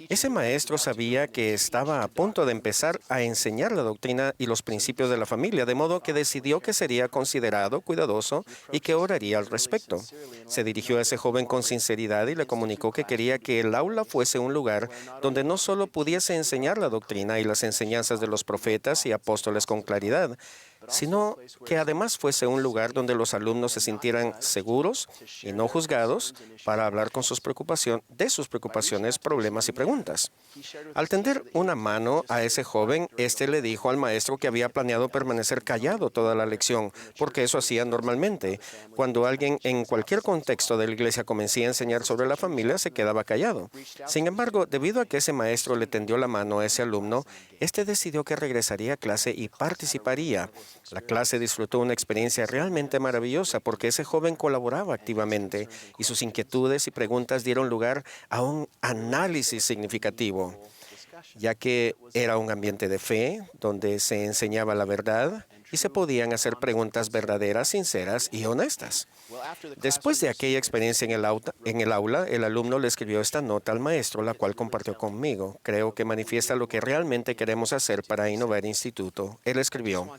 Ese maestro sabía que estaba a punto de empezar a enseñar la doctrina y los principios de la familia, de modo que decidió que sería considerado, cuidadoso y que oraría al respecto. Se dirigió a ese joven con sinceridad y le comunicó que quería que el aula fuese un lugar donde no solo pudiese enseñar la doctrina y las enseñanzas de los profetas y apóstoles con claridad, sino que además fuese un lugar donde los alumnos se sintieran seguros y no juzgados para hablar de sus preocupaciones, problemas y preguntas. Al tender una mano a ese joven, éste le dijo al maestro que había planeado permanecer callado toda la lección, porque eso hacía normalmente. Cuando alguien en cualquier contexto de la iglesia comencía a enseñar sobre la familia, se quedaba callado. Sin embargo, debido a que ese maestro le tendió la mano a ese alumno, este decidió que regresaría a clase y participaría. La clase disfrutó una experiencia realmente maravillosa porque ese joven colaboraba activamente y sus inquietudes y preguntas dieron lugar a un análisis significativo, ya que era un ambiente de fe donde se enseñaba la verdad y se podían hacer preguntas verdaderas, sinceras y honestas. Después de aquella experiencia en el aula, el alumno le escribió esta nota al maestro, la cual compartió conmigo. Creo que manifiesta lo que realmente queremos hacer para innovar instituto. Él escribió: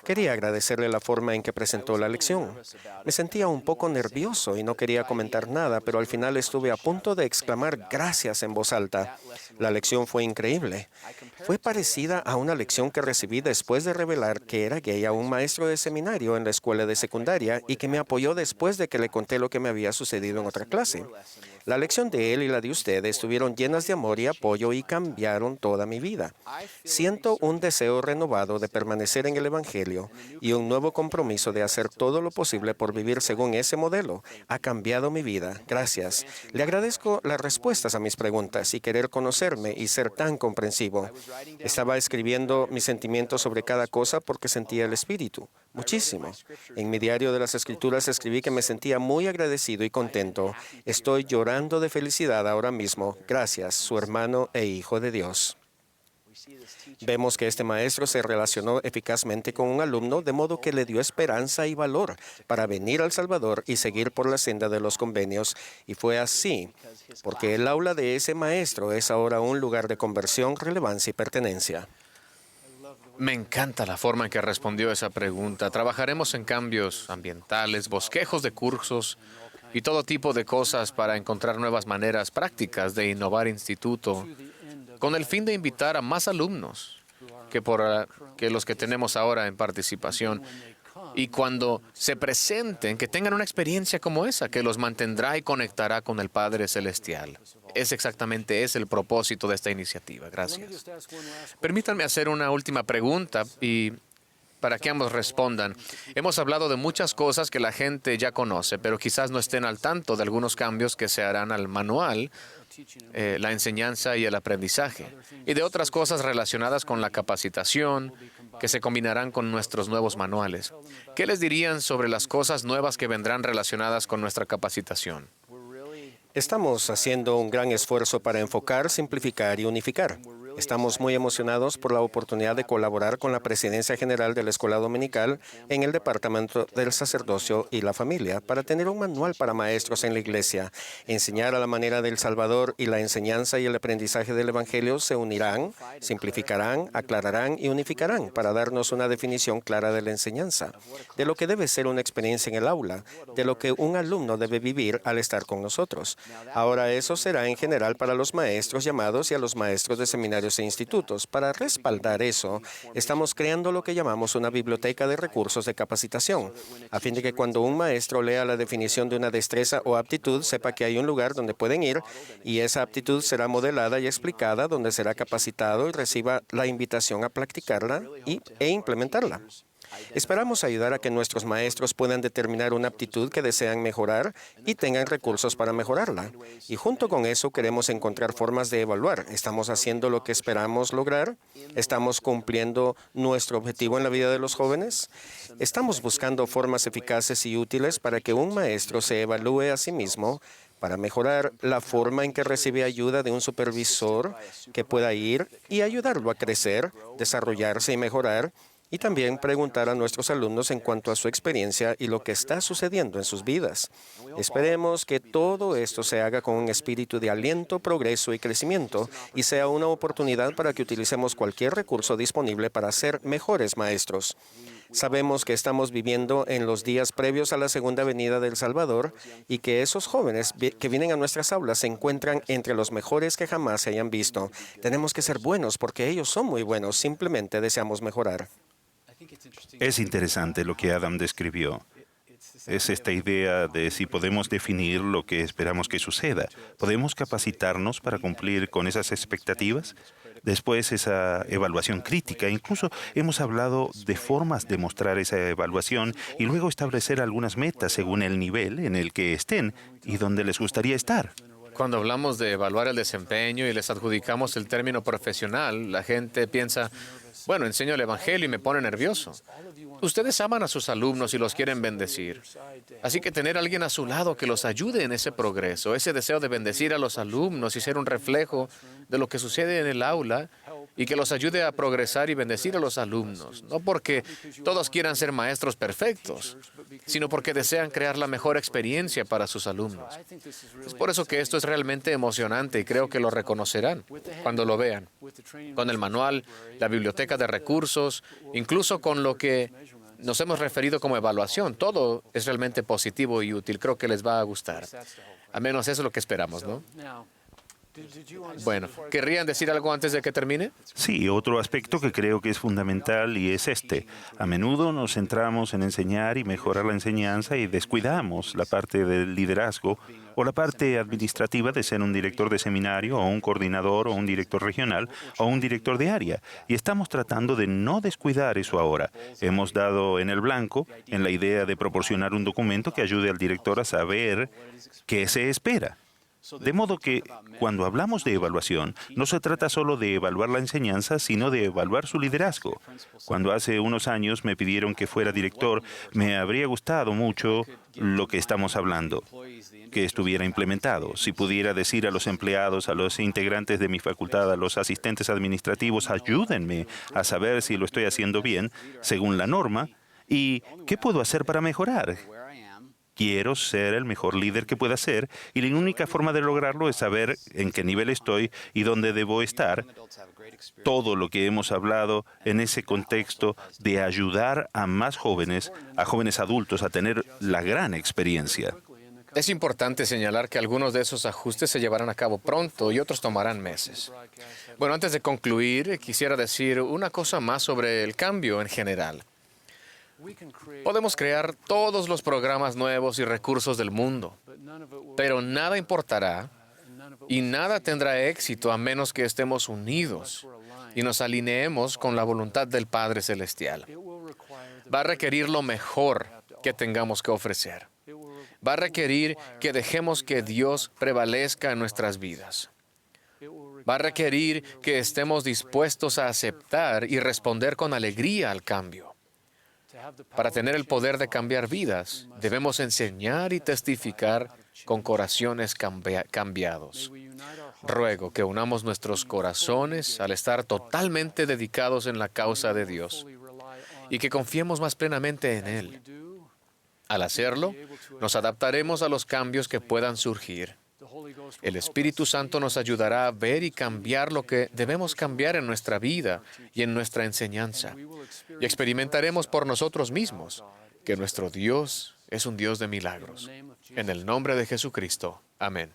quería agradecerle la forma en que presentó la lección. Me sentía un poco nervioso y no quería comentar nada, pero al final estuve a punto de exclamar gracias en voz alta. La lección fue increíble. Fue parecida a una lección que recibí después de revelar que era gay a un maestro de seminario en la escuela de secundaria y que me apoyó después de que le conté lo que me había sucedido en otra clase. La lección de él y la de usted estuvieron llenas de amor y apoyo y cambiaron toda mi vida. Siento un deseo renovado de permanecer en el Evangelio y un nuevo compromiso de hacer todo lo posible por vivir según ese modelo. Ha cambiado mi vida. Gracias. Le agradezco las respuestas a mis preguntas y querer conocerme y ser tan comprensivo. Estaba escribiendo mis sentimientos sobre cada cosa porque sentía el Espíritu. Muchísimo. En mi diario de las Escrituras escribí que me sentía muy agradecido y contento. Estoy llorando de felicidad ahora mismo. Gracias, su hermano e hijo de Dios. Vemos que este maestro se relacionó eficazmente con un alumno, de modo que le dio esperanza y valor para venir al Salvador y seguir por la senda de los convenios. Y fue así, porque el aula de ese maestro es ahora un lugar de conversión, relevancia y pertenencia. Me encanta la forma en que respondió esa pregunta. Trabajaremos en cambios ambientales, bosquejos de cursos y todo tipo de cosas para encontrar nuevas maneras prácticas de innovar instituto, con el fin de invitar a más alumnos que los que tenemos ahora en participación. Y cuando se presenten, que tengan una experiencia como esa, que los mantendrá y conectará con el Padre Celestial. Es el propósito de esta iniciativa. Gracias. Permítanme hacer una última pregunta y para que ambos respondan. Hemos hablado de muchas cosas que la gente ya conoce, pero quizás no estén al tanto de algunos cambios que se harán al manual, la enseñanza y el aprendizaje, y de otras cosas relacionadas con la capacitación, que se combinarán con nuestros nuevos manuales. ¿Qué les dirían sobre las cosas nuevas que vendrán relacionadas con nuestra capacitación? Estamos haciendo un gran esfuerzo para enfocar, simplificar y unificar. Estamos muy emocionados por la oportunidad de colaborar con la Presidencia General de la Escuela Dominical en el Departamento del Sacerdocio y la Familia para tener un manual para maestros en la Iglesia. Enseñar a la manera del Salvador y la enseñanza y el aprendizaje del Evangelio se unirán, simplificarán, aclararán y unificarán para darnos una definición clara de la enseñanza, de lo que debe ser una experiencia en el aula, de lo que un alumno debe vivir al estar con nosotros. Ahora eso será en general para los maestros llamados y a los maestros de seminarios e institutos. Para respaldar eso, estamos creando lo que llamamos una biblioteca de recursos de capacitación, a fin de que cuando un maestro lea la definición de una destreza o aptitud, sepa que hay un lugar donde pueden ir y esa aptitud será modelada y explicada, donde será capacitado y reciba la invitación a practicarla e implementarla. Esperamos ayudar a que nuestros maestros puedan determinar una aptitud que desean mejorar y tengan recursos para mejorarla. Y junto con eso queremos encontrar formas de evaluar. ¿Estamos haciendo lo que esperamos lograr? ¿Estamos cumpliendo nuestro objetivo en la vida de los jóvenes? Estamos buscando formas eficaces y útiles para que un maestro se evalúe a sí mismo, para mejorar la forma en que recibe ayuda de un supervisor que pueda ir y ayudarlo a crecer, desarrollarse y mejorar, y también preguntar a nuestros alumnos en cuanto a su experiencia y lo que está sucediendo en sus vidas. Esperemos que todo esto se haga con un espíritu de aliento, progreso y crecimiento y sea una oportunidad para que utilicemos cualquier recurso disponible para ser mejores maestros. Sabemos que estamos viviendo en los días previos a la segunda venida del Salvador y que esos jóvenes que vienen a nuestras aulas se encuentran entre los mejores que jamás se hayan visto. Tenemos que ser buenos porque ellos son muy buenos, simplemente deseamos mejorar. Es interesante lo que Adam describió. Es esta idea de si podemos definir lo que esperamos que suceda. ¿Podemos capacitarnos para cumplir con esas expectativas? Después, esa evaluación crítica. Incluso hemos hablado de formas de mostrar esa evaluación y luego establecer algunas metas según el nivel en el que estén y donde les gustaría estar. Cuando hablamos de evaluar el desempeño y les adjudicamos el término profesional, la gente piensa, bueno, enseño el Evangelio y me pone nervioso. Ustedes aman a sus alumnos y los quieren bendecir. Así que tener a alguien a su lado que los ayude en ese progreso, ese deseo de bendecir a los alumnos y ser un reflejo de lo que sucede en el aula y que los ayude a progresar y bendecir a los alumnos. No porque todos quieran ser maestros perfectos, sino porque desean crear la mejor experiencia para sus alumnos. Es por eso que esto es realmente emocionante y creo que lo reconocerán cuando lo vean. Con el manual, la biblioteca de recursos, incluso con lo que nos hemos referido como evaluación, todo es realmente positivo y útil. Creo que les va a gustar. Al menos eso es lo que esperamos, ¿no? Bueno, ¿querrían decir algo antes de que termine? Sí, otro aspecto que creo que es fundamental y es este. A menudo nos centramos en enseñar y mejorar la enseñanza y descuidamos la parte del liderazgo o la parte administrativa de ser un director de seminario o un coordinador o un director regional o un director de área. Y estamos tratando de no descuidar eso ahora. Hemos dado en el blanco en la idea de proporcionar un documento que ayude al director a saber qué se espera. De modo que, cuando hablamos de evaluación, no se trata solo de evaluar la enseñanza, sino de evaluar su liderazgo. Cuando hace unos años me pidieron que fuera director, me habría gustado mucho lo que estamos hablando, que estuviera implementado. Si pudiera decir a los empleados, a los integrantes de mi facultad, a los asistentes administrativos, ayúdenme a saber si lo estoy haciendo bien, según la norma, y qué puedo hacer para mejorar. Quiero ser el mejor líder que pueda ser y la única forma de lograrlo es saber en qué nivel estoy y dónde debo estar. Todo lo que hemos hablado en ese contexto de ayudar a más jóvenes, a jóvenes adultos, a tener la gran experiencia. Es importante señalar que algunos de esos ajustes se llevarán a cabo pronto y otros tomarán meses. Bueno, antes de concluir, quisiera decir una cosa más sobre el cambio en general. Podemos crear todos los programas nuevos y recursos del mundo, pero nada importará y nada tendrá éxito a menos que estemos unidos y nos alineemos con la voluntad del Padre Celestial. Va a requerir lo mejor que tengamos que ofrecer. Va a requerir que dejemos que Dios prevalezca en nuestras vidas. Va a requerir que estemos dispuestos a aceptar y responder con alegría al cambio. Para tener el poder de cambiar vidas, debemos enseñar y testificar con corazones cambiados. Ruego que unamos nuestros corazones al estar totalmente dedicados en la causa de Dios y que confiemos más plenamente en Él. Al hacerlo, nos adaptaremos a los cambios que puedan surgir. El Espíritu Santo nos ayudará a ver y cambiar lo que debemos cambiar en nuestra vida y en nuestra enseñanza. Y experimentaremos por nosotros mismos que nuestro Dios es un Dios de milagros. En el nombre de Jesucristo. Amén.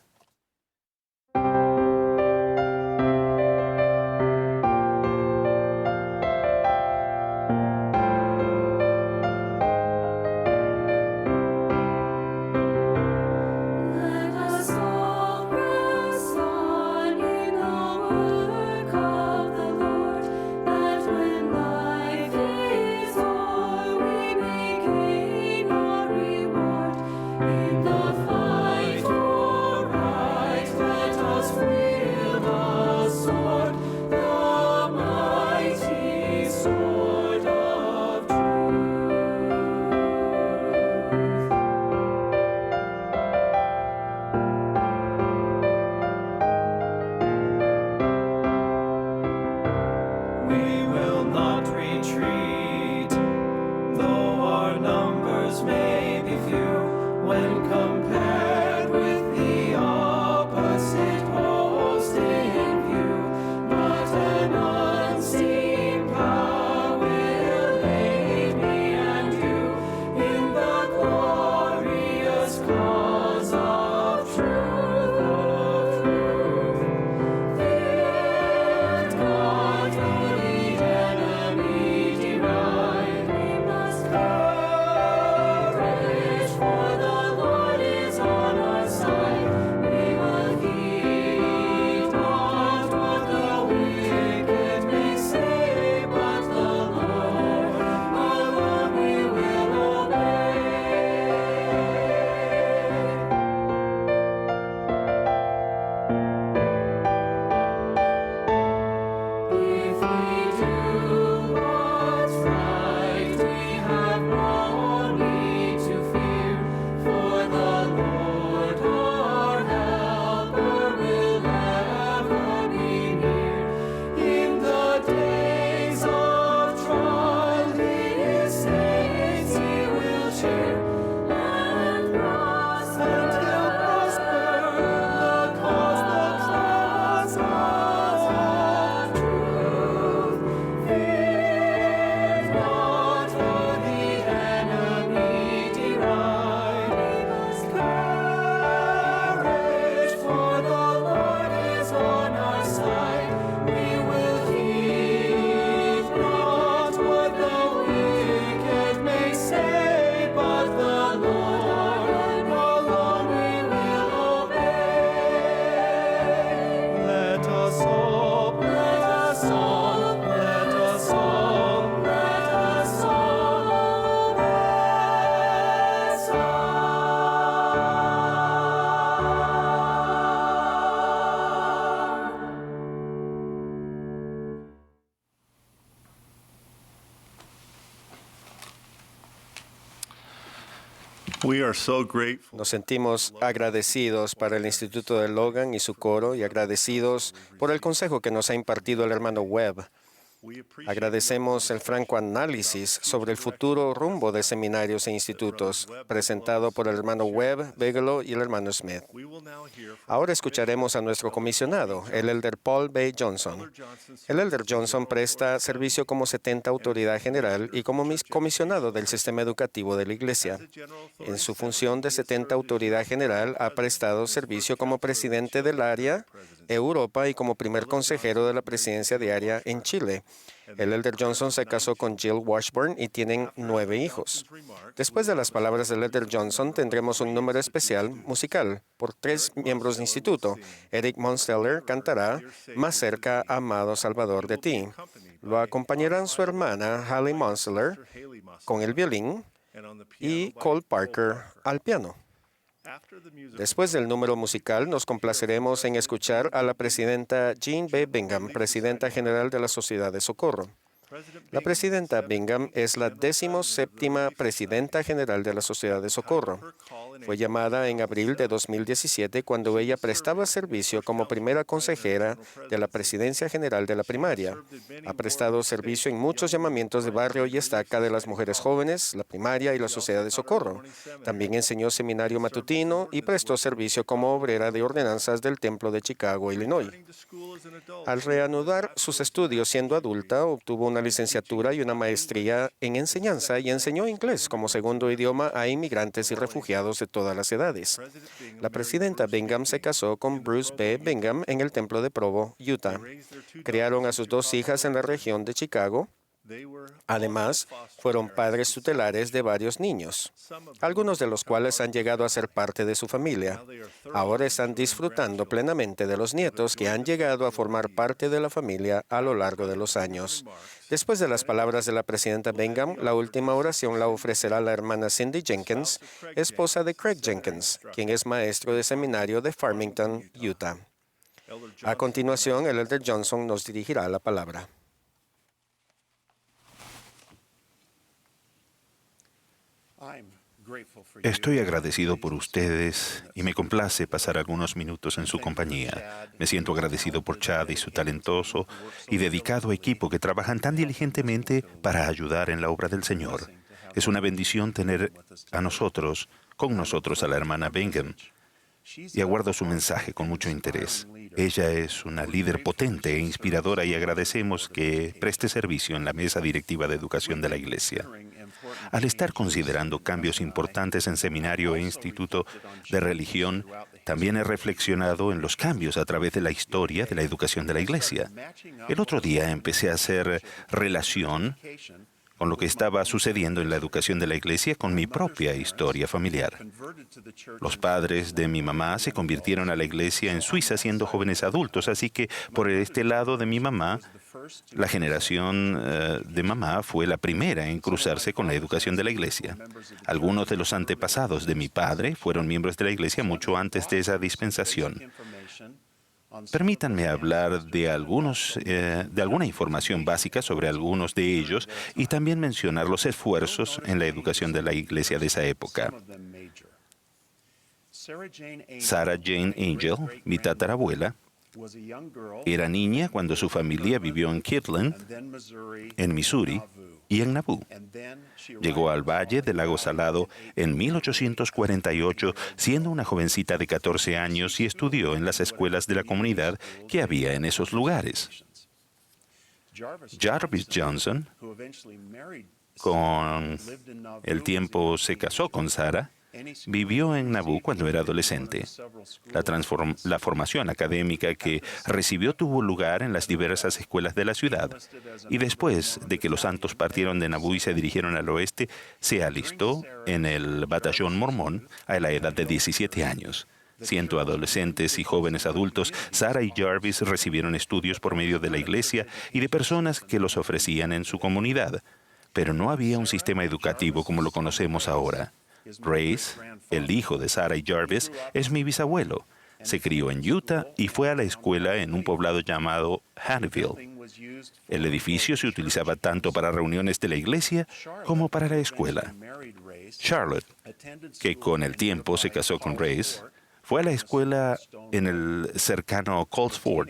We will not retreat, though our numbers may be few, when compared with the opposite host in view. But an unseen power will aid me and you in the glorious cause of truth, of truth. Fear God, for the enemy deride. We must courage, for the Lord is on our side. We will heed not what the wicked may say, but the Lord alone we will obey. If we do what's right, we have no need to fear, for the Lord our helper will ever be near. In the days of trial, His saints He will cheer, and prosper the cause of truth. Fear not, for the enemy deride. We must courage, for the Lord is on our side. We will heed not what the wicked may say, but the Lord alone we will obey. Let us all, let us all, let us all, let us all We are so grateful. Nos sentimos agradecidos para el Instituto de Logan y su coro y agradecidos por el consejo que nos ha impartido el hermano Webb. Agradecemos el franco análisis sobre el futuro rumbo de seminarios e institutos presentado por el hermano Webb, Bigelow y el hermano Smith. Ahora escucharemos a nuestro comisionado, el elder Paul B. Johnson. El elder Johnson presta servicio como 70 autoridad general y como comisionado del sistema educativo de la Iglesia. En su función de 70 autoridad general ha prestado servicio como presidente del área Europa y como primer consejero de la presidencia diaria en Chile. El elder Johnson se casó con Jill Washburn y tienen 9 hijos. Después de las palabras del elder Johnson, tendremos un número especial musical por 3 miembros del instituto. Eric Monsteller cantará Más cerca, amado Salvador de ti. Lo acompañarán su hermana Hallie Monsteller con el violín y Cole Parker al piano. Después del número musical, nos complaceremos en escuchar a la presidenta Jean B. Bingham, presidenta general de la Sociedad de Socorro. La presidenta Bingham es la 17ª presidenta general de la Sociedad de Socorro. Fue llamada en abril de 2017 cuando ella prestaba servicio como primera consejera de la Presidencia General de la Primaria. Ha prestado servicio en muchos llamamientos de barrio y estaca de las mujeres jóvenes, la primaria y la sociedad de socorro. También enseñó seminario matutino y prestó servicio como obrera de ordenanzas del Templo de Chicago, Illinois. Al reanudar sus estudios siendo adulta, obtuvo una licenciatura y una maestría en enseñanza y enseñó inglés como segundo idioma a inmigrantes y refugiados de todas las edades. La presidenta Bingham se casó con Bruce B. Bingham en el Templo de Provo, Utah. Criaron a sus dos hijas en la región de Chicago. Además, fueron padres tutelares de varios niños, algunos de los cuales han llegado a ser parte de su familia. Ahora están disfrutando plenamente de los nietos que han llegado a formar parte de la familia a lo largo de los años. Después de las palabras de la presidenta Bingham, la última oración la ofrecerá la hermana Cindy Jenkins, esposa de Craig Jenkins, quien es maestro de seminario de Farmington, Utah. A continuación, el Elder Johnson nos dirigirá la palabra. Estoy agradecido por ustedes y me complace pasar algunos minutos en su compañía. Me siento agradecido por Chad y su talentoso y dedicado equipo que trabajan tan diligentemente para ayudar en la obra del Señor. Es una bendición tener con nosotros a la hermana Bingham, y aguardo su mensaje con mucho interés. Ella es una líder potente e inspiradora y agradecemos que preste servicio en la mesa directiva de educación de la Iglesia. Al estar considerando cambios importantes en seminario e instituto de religión, también he reflexionado en los cambios a través de la historia de la educación de la Iglesia. El otro día empecé a hacer relación con lo que estaba sucediendo en la educación de la Iglesia con mi propia historia familiar. Los padres de mi mamá se convirtieron a la Iglesia en Suiza siendo jóvenes adultos, así que por este lado de mi mamá, la generación de mamá fue la primera en cruzarse con la educación de la Iglesia. Algunos de los antepasados de mi padre fueron miembros de la Iglesia mucho antes de esa dispensación. Permítanme hablar de alguna información básica sobre algunos de ellos y también mencionar los esfuerzos en la educación de la Iglesia de esa época. Sarah Jane Angel, mi tatarabuela, era niña cuando su familia vivió en Kirtland, en Missouri, y en Nauvoo. Llegó al Valle del Lago Salado en 1848, siendo una jovencita de 14 años y estudió en las escuelas de la comunidad que había en esos lugares. Jarvis Johnson, con el tiempo se casó con Sarah, vivió en Nauvoo cuando era adolescente. La formación académica que recibió tuvo lugar en las diversas escuelas de la ciudad, y después de que los santos partieron de Nauvoo y se dirigieron al oeste, se alistó en el batallón mormón a la edad de 17 años. Siendo adolescentes y jóvenes adultos, Sarah y Jarvis recibieron estudios por medio de la iglesia y de personas que los ofrecían en su comunidad, pero no había un sistema educativo como lo conocemos ahora. Reyes, el hijo de Sarah y Jarvis, es mi bisabuelo. Se crió en Utah y fue a la escuela en un poblado llamado Hannahville. El edificio se utilizaba tanto para reuniones de la iglesia como para la escuela. Charlotte, que con el tiempo se casó con Reyes, fue a la escuela en el cercano Colts Ford,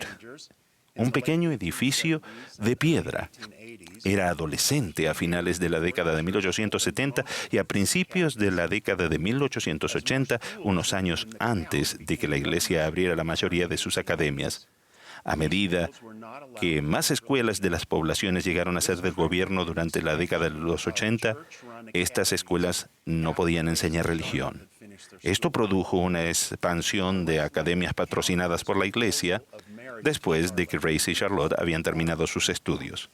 un pequeño edificio de piedra. Era adolescente a finales de la década de 1870 y a principios de la década de 1880, unos años antes de que la iglesia abriera la mayoría de sus academias. A medida que más escuelas de las poblaciones llegaron a ser del gobierno durante la década de los 80, estas escuelas no podían enseñar religión. Esto produjo una expansión de academias patrocinadas por la iglesia después de que Reyes y Charlotte habían terminado sus estudios.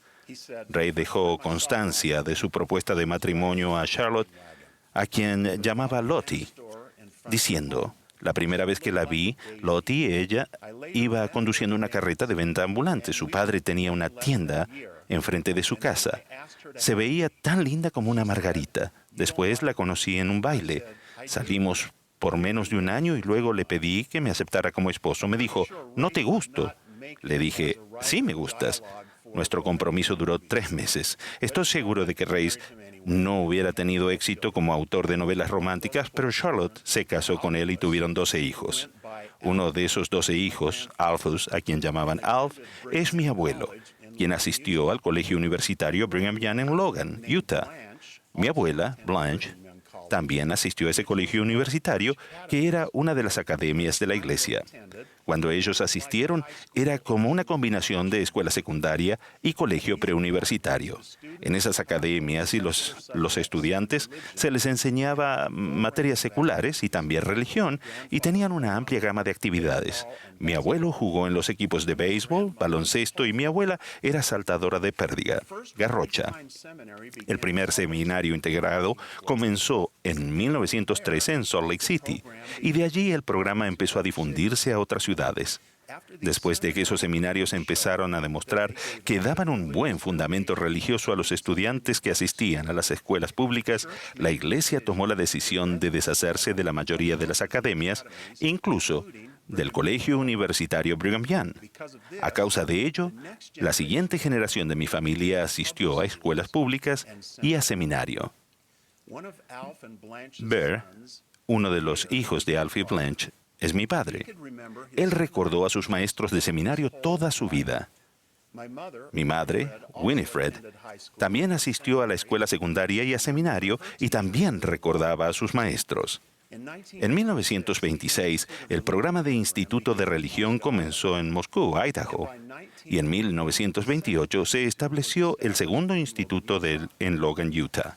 Ray dejó constancia de su propuesta de matrimonio a Charlotte, a quien llamaba Lottie, diciendo: la primera vez que la vi, Lottie, ella, iba conduciendo una carreta de venta ambulante. Su padre tenía una tienda enfrente de su casa. Se veía tan linda como una margarita. Después la conocí en un baile. Salimos por menos de un año y luego le pedí que me aceptara como esposo. Me dijo: ¿no te gusto? Le dije: sí me gustas. Nuestro compromiso duró 3 meses. Estoy seguro de que Reyes No hubiera tenido éxito como autor de novelas románticas, pero Charlotte se casó con él y tuvieron 12 hijos. Uno de esos 12 hijos, Alphus, a quien llamaban Alf, es mi abuelo, quien asistió al colegio universitario Brigham Young en Logan, Utah. Mi abuela, Blanche, también asistió a ese colegio universitario, que era una de las academias de la iglesia. Cuando ellos asistieron, era como una combinación de escuela secundaria y colegio preuniversitario. En esas academias y los estudiantes se les enseñaba materias seculares y también religión, y tenían una amplia gama de actividades. Mi abuelo jugó en los equipos de béisbol, baloncesto, y mi abuela era saltadora de pértiga, garrocha. El primer seminario integrado comenzó en 1913 en Salt Lake City, y de allí el programa empezó a difundirse a otras ciudades. Después de que esos seminarios empezaron a demostrar que daban un buen fundamento religioso a los estudiantes que asistían a las escuelas públicas, la Iglesia tomó la decisión de deshacerse de la mayoría de las academias, incluso del Colegio Universitario Brigham Young. A causa de ello, la siguiente generación de mi familia asistió a escuelas públicas y a seminario. Bear, uno de los hijos de Alf y Blanche, es mi padre. Él recordó a sus maestros de seminario toda su vida. Mi madre, Winifred, también asistió a la escuela secundaria y a seminario y también recordaba a sus maestros. En 1926, el programa de Instituto de Religión comenzó en Moscú, Idaho, y en 1928 se estableció el segundo instituto en Logan, Utah.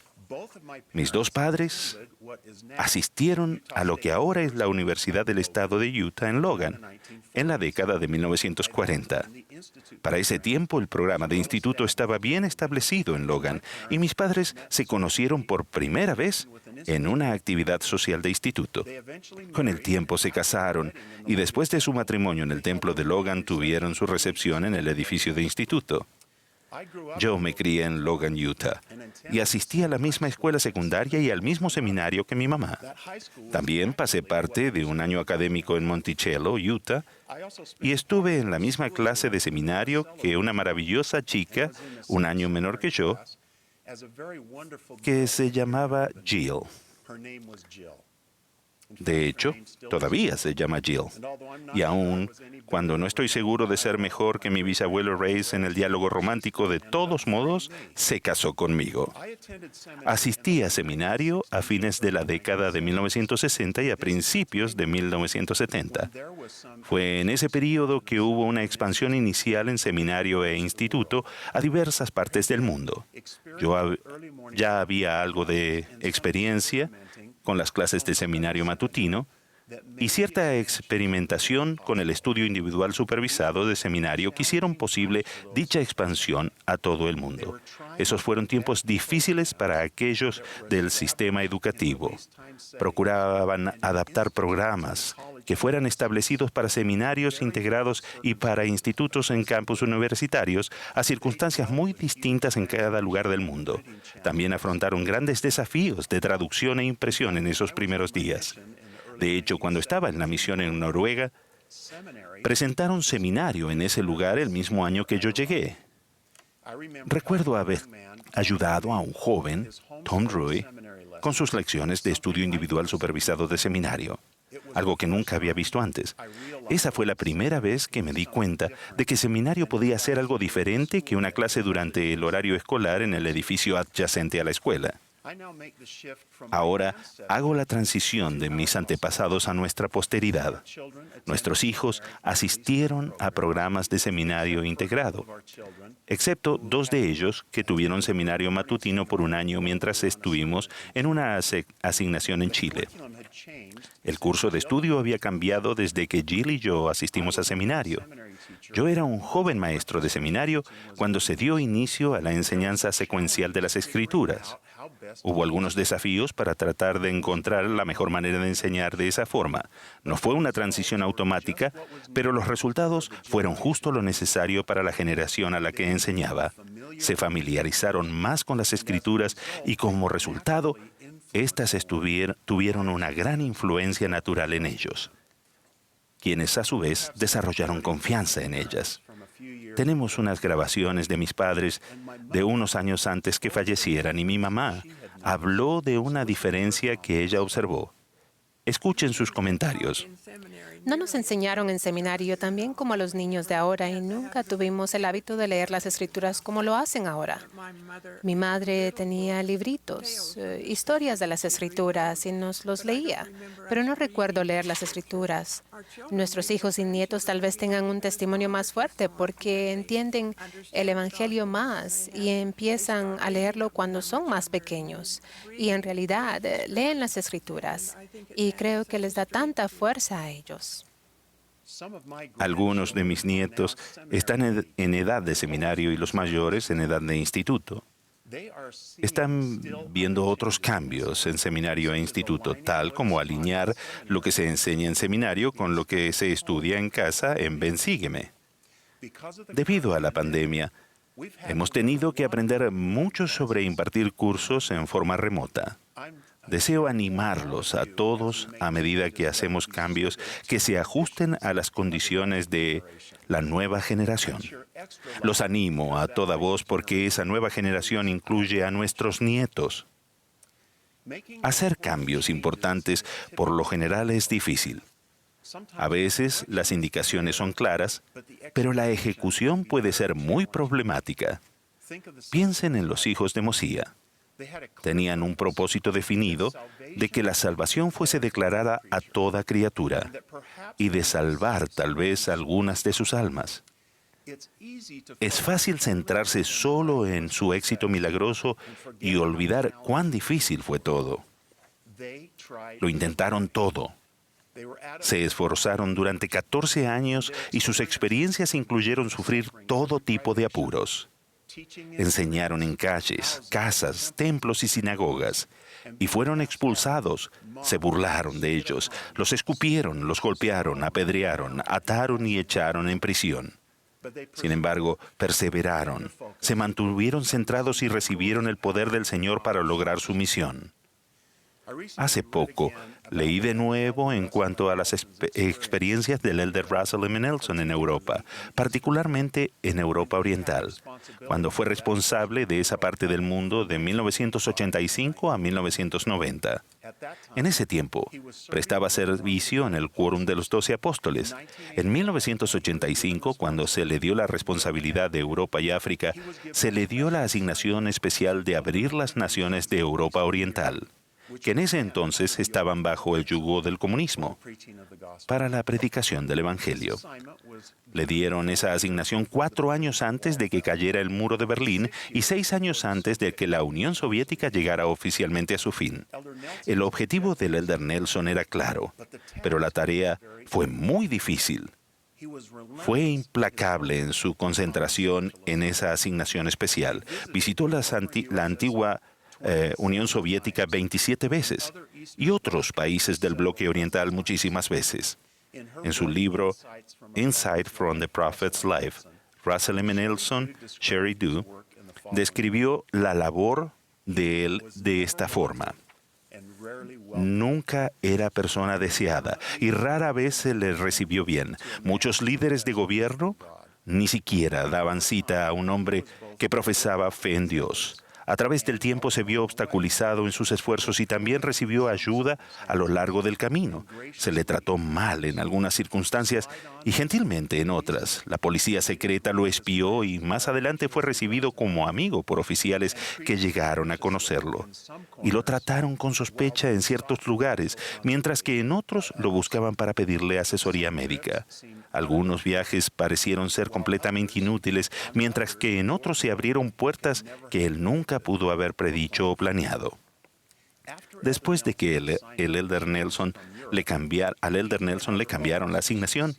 Mis dos padres asistieron a lo que ahora es la Universidad del Estado de Utah en Logan, en la década de 1940. Para ese tiempo, el programa de instituto estaba bien establecido en Logan, y mis padres se conocieron por primera vez en una actividad social de instituto. Con el tiempo se casaron, y después de su matrimonio en el templo de Logan tuvieron su recepción en el edificio de instituto. Yo me crié en Logan, Utah, y asistí a la misma escuela secundaria y al mismo seminario que mi mamá. También pasé parte de un año académico en Monticello, Utah, y estuve en la misma clase de seminario que una maravillosa chica, un año menor que yo, que se llamaba Jill. De hecho, todavía se llama Jill. Y aún cuando no estoy seguro de ser mejor que mi bisabuelo Reyes en el diálogo romántico, de todos modos, se casó conmigo. Asistí a seminario a fines de la década de 1960 y a principios de 1970. Fue en ese periodo que hubo una expansión inicial en seminario e instituto a diversas partes del mundo. Ya había algo de experiencia con las clases de seminario matutino y cierta experimentación con el estudio individual supervisado de seminario que hicieron posible dicha expansión a todo el mundo. Esos fueron tiempos difíciles para aquellos del sistema educativo. Procuraban adaptar programas que fueran establecidos para seminarios integrados y para institutos en campus universitarios a circunstancias muy distintas en cada lugar del mundo. También afrontaron grandes desafíos de traducción e impresión en esos primeros días. De hecho, cuando estaba en la misión en Noruega, presentaron seminario en ese lugar el mismo año que yo llegué. Recuerdo haber ayudado a un joven, Tom Rui, con sus lecciones de estudio individual supervisado de seminario, algo que nunca había visto antes. Esa fue la primera vez que me di cuenta de que seminario podía ser algo diferente que una clase durante el horario escolar en el edificio adyacente a la escuela. Ahora hago la transición de mis antepasados a nuestra posteridad. Nuestros hijos asistieron a programas de seminario integrado, excepto 2 de ellos que tuvieron seminario matutino por un año mientras estuvimos en una asignación en Chile. El curso de estudio había cambiado desde que Jill y yo asistimos a seminario. Yo era un joven maestro de seminario cuando se dio inicio a la enseñanza secuencial de las Escrituras. Hubo algunos desafíos para tratar de encontrar la mejor manera de enseñar de esa forma. No fue una transición automática, pero los resultados fueron justo lo necesario para la generación a la que enseñaba. Se familiarizaron más con las Escrituras y como resultado, éstas tuvieron una gran influencia natural en ellos, quienes a su vez desarrollaron confianza en ellas. Tenemos unas grabaciones de mis padres de unos años antes que fallecieran y mi mamá habló de una diferencia que ella observó. Escuchen sus comentarios. No nos enseñaron en seminario también como a los niños de ahora y nunca tuvimos el hábito de leer las escrituras como lo hacen ahora. Mi madre tenía libritos, historias de las escrituras y nos los leía, pero no recuerdo leer las escrituras. Nuestros hijos y nietos tal vez tengan un testimonio más fuerte porque entienden el Evangelio más y empiezan a leerlo cuando son más pequeños. Y en realidad leen las escrituras y creo que les da tanta fuerza a ellos. Algunos de mis nietos están en edad de seminario y los mayores en edad de instituto. Están viendo otros cambios en seminario e instituto, tal como alinear lo que se enseña en seminario con lo que se estudia en casa en Ven Sígueme. Debido a la pandemia, hemos tenido que aprender mucho sobre impartir cursos en forma remota. Deseo animarlos a todos a medida que hacemos cambios que se ajusten a las condiciones de la nueva generación. Los animo a toda voz porque esa nueva generación incluye a nuestros nietos. Hacer cambios importantes por lo general es difícil. A veces las indicaciones son claras, pero la ejecución puede ser muy problemática. Piensen en los hijos de Mosía. Tenían un propósito definido de que la salvación fuese declarada a toda criatura y de salvar tal vez algunas de sus almas. Es fácil centrarse solo en su éxito milagroso y olvidar cuán difícil fue todo. Lo intentaron todo. Se esforzaron durante 14 años y sus experiencias incluyeron sufrir todo tipo de apuros. Enseñaron en calles, casas, templos y sinagogas, y fueron expulsados. Se burlaron de ellos, los escupieron, los golpearon, apedrearon, ataron y echaron en prisión. Sin embargo, perseveraron, se mantuvieron centrados y recibieron el poder del Señor para lograr su misión. Hace poco, leí de nuevo en cuanto a las experiencias del elder Russell M. Nelson en Europa, particularmente en Europa Oriental, cuando fue responsable de esa parte del mundo de 1985 a 1990. En ese tiempo, prestaba servicio en el Quórum de los 12 Apóstoles. En 1985, cuando se le dio la responsabilidad de Europa y África, se le dio la asignación especial de abrir las naciones de Europa Oriental, que en ese entonces estaban bajo el yugo del comunismo, para la predicación del Evangelio. Le dieron esa asignación 4 años antes de que cayera el muro de Berlín y 6 años antes de que la Unión Soviética llegara oficialmente a su fin. El objetivo del elder Nelson era claro, pero la tarea fue muy difícil. Fue implacable en su concentración en esa asignación especial. Visitó la antigua Unión Soviética 27 veces y otros países del bloque oriental muchísimas veces. En su libro Insight from the Prophet's Life, Russell M. Nelson, Sherry Du, describió la labor de él de esta forma. Nunca era persona deseada y rara vez se le recibió bien. Muchos líderes de gobierno ni siquiera daban cita a un hombre que profesaba fe en Dios. A través del tiempo se vio obstaculizado en sus esfuerzos y también recibió ayuda a lo largo del camino. Se le trató mal en algunas circunstancias y gentilmente en otras. La policía secreta lo espió y más adelante fue recibido como amigo por oficiales que llegaron a conocerlo. Y lo trataron con sospecha en ciertos lugares, mientras que en otros lo buscaban para pedirle asesoría médica. Algunos viajes parecieron ser completamente inútiles, mientras que en otros se abrieron puertas que él nunca pudo haber predicho o planeado. Después de que al elder Nelson le cambiaron la asignación,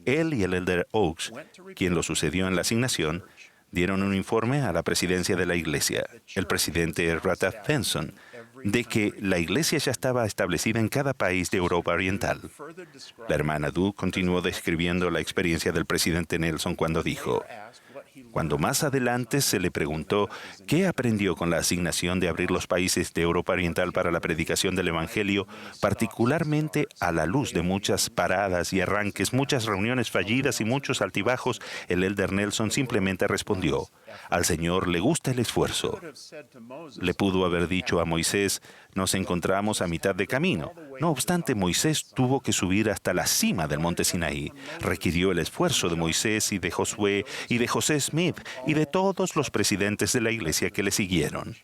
él y el elder Oaks, quien lo sucedió en la asignación, dieron un informe a la presidencia de la iglesia, el presidente Rataf Benson, de que la iglesia ya estaba establecida en cada país de Europa Oriental. La hermana Du continuó describiendo la experiencia del presidente Nelson cuando dijo: Cuando más adelante se le preguntó qué aprendió con la asignación de abrir los países de Europa Oriental para la predicación del Evangelio, particularmente a la luz de muchas paradas y arranques, muchas reuniones fallidas y muchos altibajos, el elder Nelson simplemente respondió: al Señor le gusta el esfuerzo. Le pudo haber dicho a Moisés: nos encontramos a mitad de camino. No obstante, Moisés tuvo que subir hasta la cima del monte Sinaí. Requirió el esfuerzo de Moisés y de Josué y de José Smith y de todos los presidentes de la iglesia que le siguieron.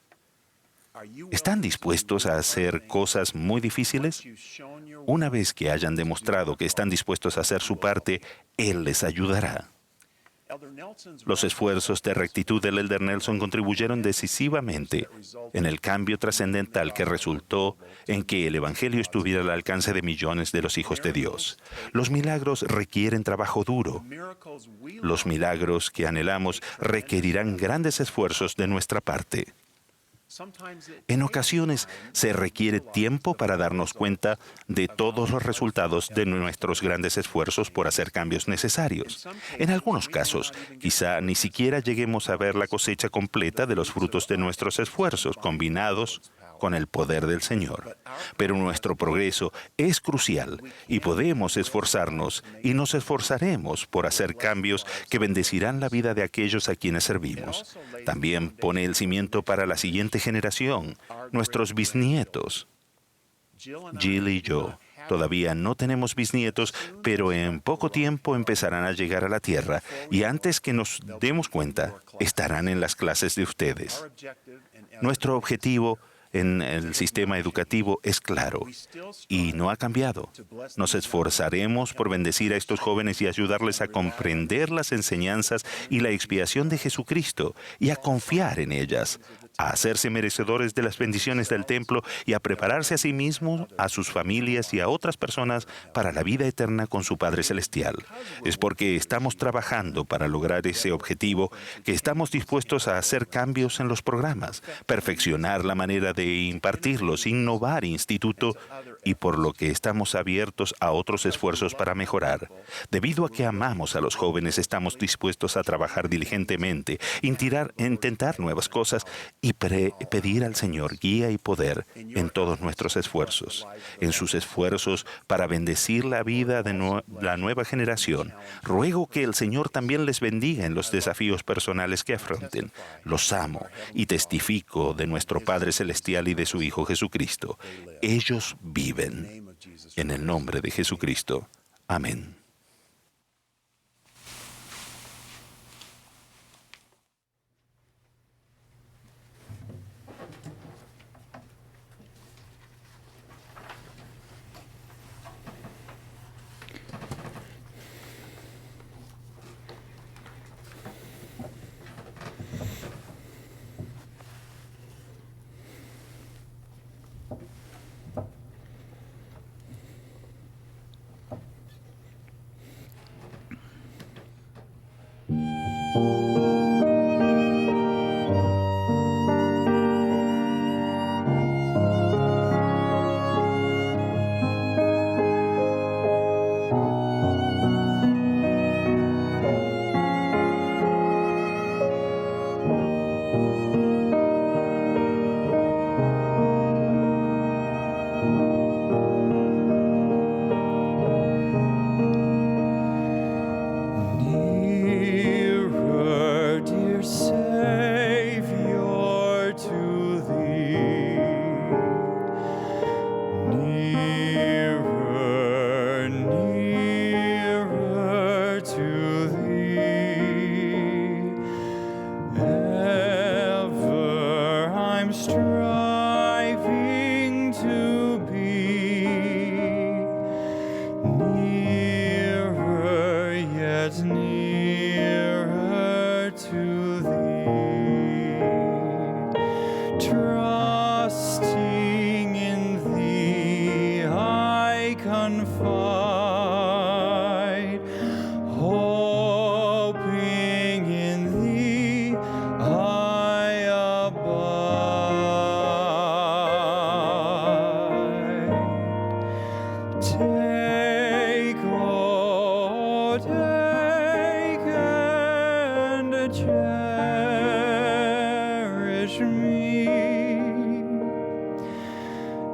¿Están dispuestos a hacer cosas muy difíciles? Una vez que hayan demostrado que están dispuestos a hacer su parte, Él les ayudará. Los esfuerzos de rectitud del elder Nelson contribuyeron decisivamente en el cambio trascendental que resultó en que el Evangelio estuviera al alcance de millones de los hijos de Dios. Los milagros requieren trabajo duro. Los milagros que anhelamos requerirán grandes esfuerzos de nuestra parte. En ocasiones se requiere tiempo para darnos cuenta de todos los resultados de nuestros grandes esfuerzos por hacer cambios necesarios. En algunos casos, quizá ni siquiera lleguemos a ver la cosecha completa de los frutos de nuestros esfuerzos combinados con el poder del Señor. Pero nuestro progreso es crucial y podemos esforzarnos y nos esforzaremos por hacer cambios que bendecirán la vida de aquellos a quienes servimos. También pone el cimiento para la siguiente generación, nuestros bisnietos. Jill y yo todavía no tenemos bisnietos, pero en poco tiempo empezarán a llegar a la tierra y antes que nos demos cuenta, estarán en las clases de ustedes. Nuestro objetivo en el sistema educativo es claro y no ha cambiado. Nos esforzaremos por bendecir a estos jóvenes y ayudarles a comprender las enseñanzas y la expiación de Jesucristo y a confiar en ellas, a hacerse merecedores de las bendiciones del templo y a prepararse a sí mismos, a sus familias y a otras personas para la vida eterna con su Padre Celestial. Es porque estamos trabajando para lograr ese objetivo que estamos dispuestos a hacer cambios en los programas, perfeccionar la manera de impartirlos, innovar instituto y por lo que estamos abiertos a otros esfuerzos para mejorar. Debido a que amamos a los jóvenes, estamos dispuestos a trabajar diligentemente, intentar nuevas cosas y pedir al Señor guía y poder en todos nuestros esfuerzos. En sus esfuerzos para bendecir la vida de la nueva generación, ruego que el Señor también les bendiga en los desafíos personales que afronten. Los amo y testifico de nuestro Padre Celestial y de su Hijo Jesucristo. Ellos viven. En el nombre de Jesucristo. Amén.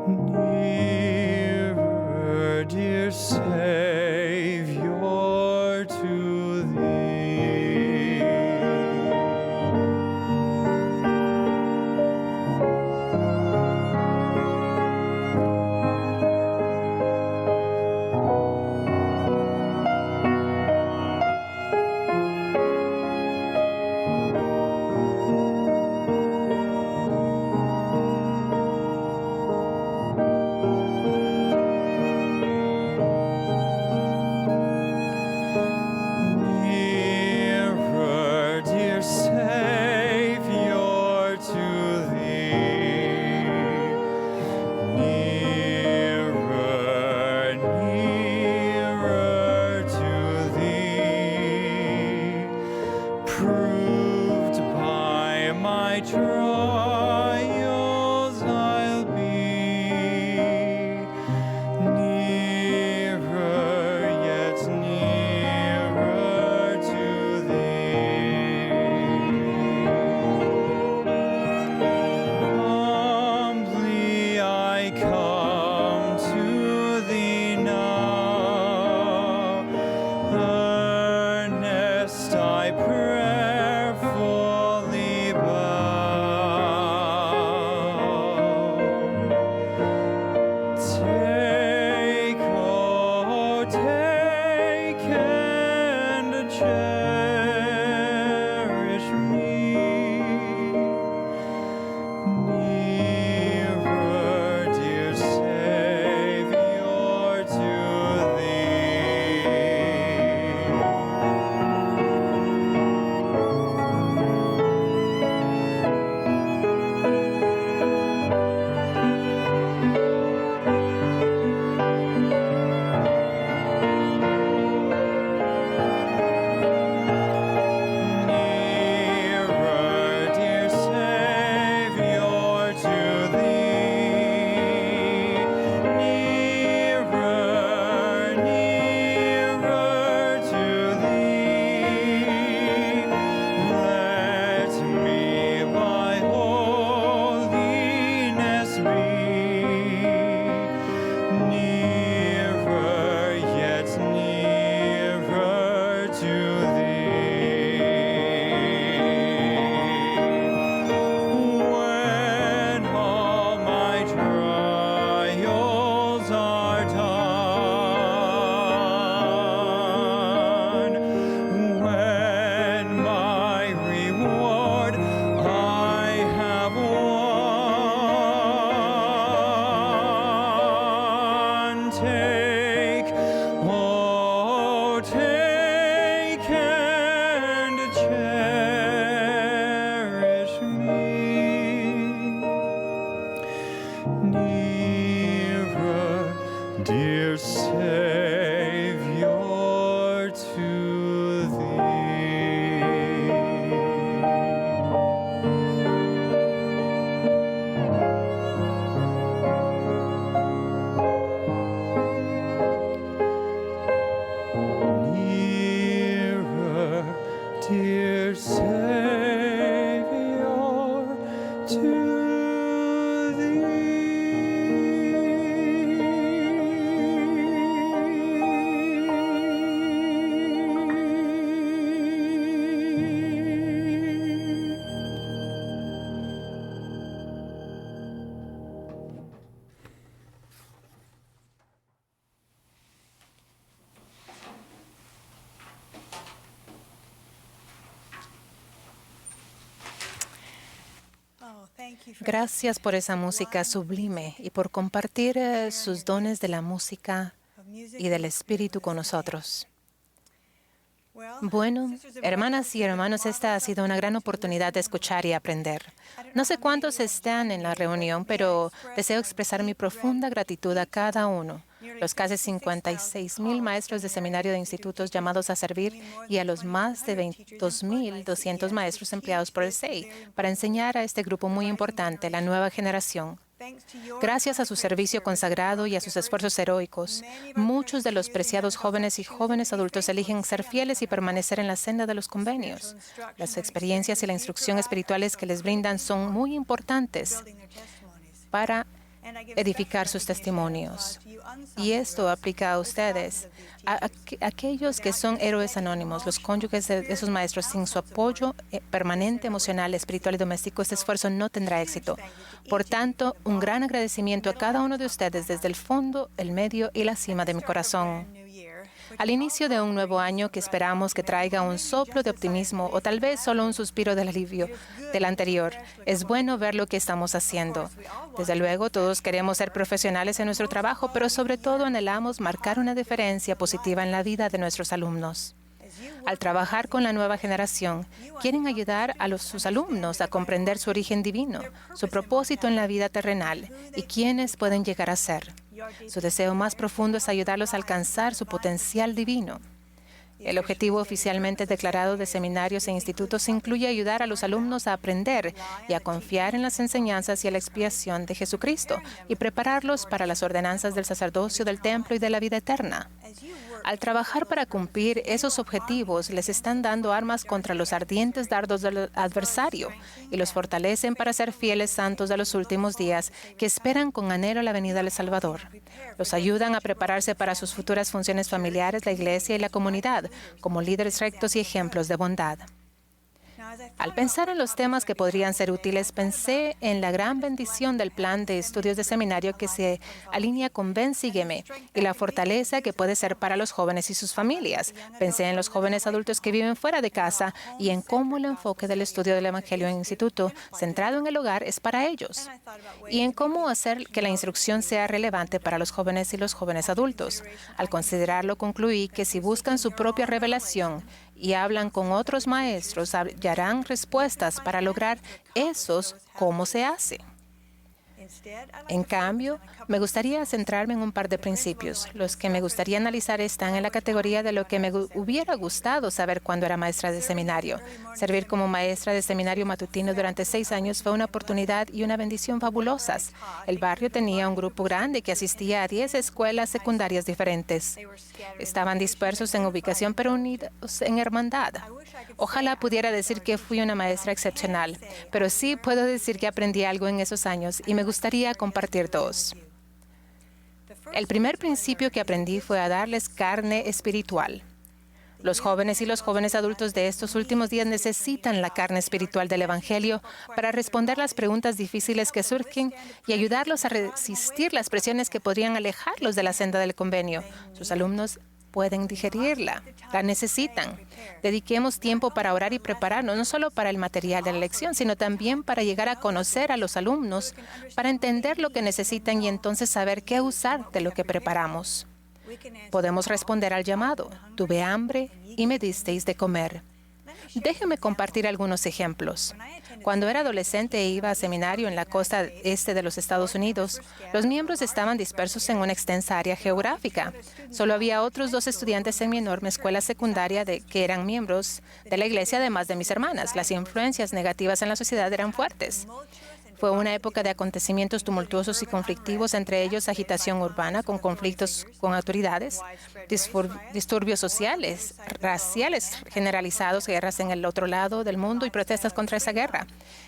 Nearer, dear Savior, to thee. Nearer, dear Savior, to thee. Nearer, nearer to thee. Proved by my trials I'll be. Nearer, yet nearer to thee. Humbly I come to thee now. Earnest I prayerfully bow. Take, oh, take and cherish me. Nearer, dear Savior, to thee. Nearer, dear Savior, to thee. Nearer, nearer to thee. Let me by holiness be. Nearer, yet nearer to thee. When all my trials are done, when my reward I have won, take, oh, take and cherish me. Nearer, dear Savior, to thee. Nearer, dear Savior, to thee. Gracias por esa música sublime y por compartir sus dones de la música y del Espíritu con nosotros. Bueno, hermanas y hermanos, esta ha sido una gran oportunidad de escuchar y aprender. No sé cuántos están en la reunión, pero deseo expresar mi profunda gratitud a cada uno, los casi 56,000 maestros de seminario de institutos llamados a servir y a los más de 22,200 maestros empleados por el SEI para enseñar a este grupo muy importante, la nueva generación. Gracias a su servicio consagrado y a sus esfuerzos heroicos, muchos de los preciados jóvenes y jóvenes adultos eligen ser fieles y permanecer en la senda de los convenios. Las experiencias y la instrucción espirituales que les brindan son muy importantes para edificar sus testimonios. Y esto aplica a ustedes, a aquellos que son héroes anónimos, los cónyuges de esos maestros. Sin su apoyo permanente, emocional, espiritual y doméstico, este esfuerzo no tendrá éxito. Por tanto, un gran agradecimiento a cada uno de ustedes desde el fondo, el medio y la cima de mi corazón. Al inicio de un nuevo año que esperamos que traiga un soplo de optimismo o tal vez solo un suspiro de alivio del anterior, es bueno ver lo que estamos haciendo. Desde luego, todos queremos ser profesionales en nuestro trabajo, pero sobre todo anhelamos marcar una diferencia positiva en la vida de nuestros alumnos. Al trabajar con la nueva generación, quieren ayudar a sus alumnos a comprender su origen divino, su propósito en la vida terrenal y quiénes pueden llegar a ser. Su deseo más profundo es ayudarlos a alcanzar su potencial divino. El objetivo oficialmente declarado de seminarios e institutos incluye ayudar a los alumnos a aprender y a confiar en las enseñanzas y a la expiación de Jesucristo y prepararlos para las ordenanzas del sacerdocio, del templo y de la vida eterna. Al trabajar para cumplir esos objetivos, les están dando armas contra los ardientes dardos del adversario y los fortalecen para ser fieles santos de los últimos días que esperan con anhelo la venida del Salvador. Los ayudan a prepararse para sus futuras funciones familiares, la iglesia y la comunidad, como líderes rectos y ejemplos de bondad. Al pensar en los temas que podrían ser útiles, pensé en la gran bendición del plan de estudios de seminario que se alinea con Ven, Sígueme y la fortaleza que puede ser para los jóvenes y sus familias. Pensé en los jóvenes adultos que viven fuera de casa y en cómo el enfoque del estudio del Evangelio en instituto, centrado en el hogar, es para ellos. Y en cómo hacer que la instrucción sea relevante para los jóvenes y los jóvenes adultos. Al considerarlo, concluí que si buscan su propia revelación y hablan con otros maestros, hallarán respuestas para lograr esos cómo se hace. En cambio, me gustaría centrarme en un par de principios. Los que me gustaría analizar están en la categoría de lo que me hubiera gustado saber cuando era maestra de seminario. Servir como maestra de seminario matutino durante 6 años fue una oportunidad y una bendición fabulosas. El barrio tenía un grupo grande que asistía a 10 escuelas secundarias diferentes. Estaban dispersos en ubicación, pero unidos en hermandad. Ojalá pudiera decir que fui una maestra excepcional, pero sí puedo decir que aprendí algo en esos años y me gustaría compartir dos. El primer principio que aprendí fue a darles carne espiritual. Los jóvenes y los jóvenes adultos de estos últimos días necesitan la carne espiritual del Evangelio para responder las preguntas difíciles que surgen y ayudarlos a resistir las presiones que podrían alejarlos de la senda del convenio. Sus alumnos pueden digerirla, la necesitan. Dediquemos tiempo para orar y prepararnos, no solo para el material de la lección, sino también para llegar a conocer a los alumnos, para entender lo que necesitan y entonces saber qué usar de lo que preparamos. Podemos responder al llamado: tuve hambre y me disteis de comer. Déjenme compartir algunos ejemplos. Cuando era adolescente e iba a seminario en la costa este de los Estados Unidos, los miembros estaban dispersos en una extensa área geográfica. Solo había otros 2 estudiantes en mi enorme escuela secundaria que eran miembros de la iglesia, además de mis hermanas. Las influencias negativas en la sociedad eran fuertes. Fue una época de acontecimientos tumultuosos y conflictivos, entre ellos agitación urbana con conflictos con autoridades, disturbios sociales, raciales generalizados, guerras en el otro lado del mundo y protestas contra esa guerra.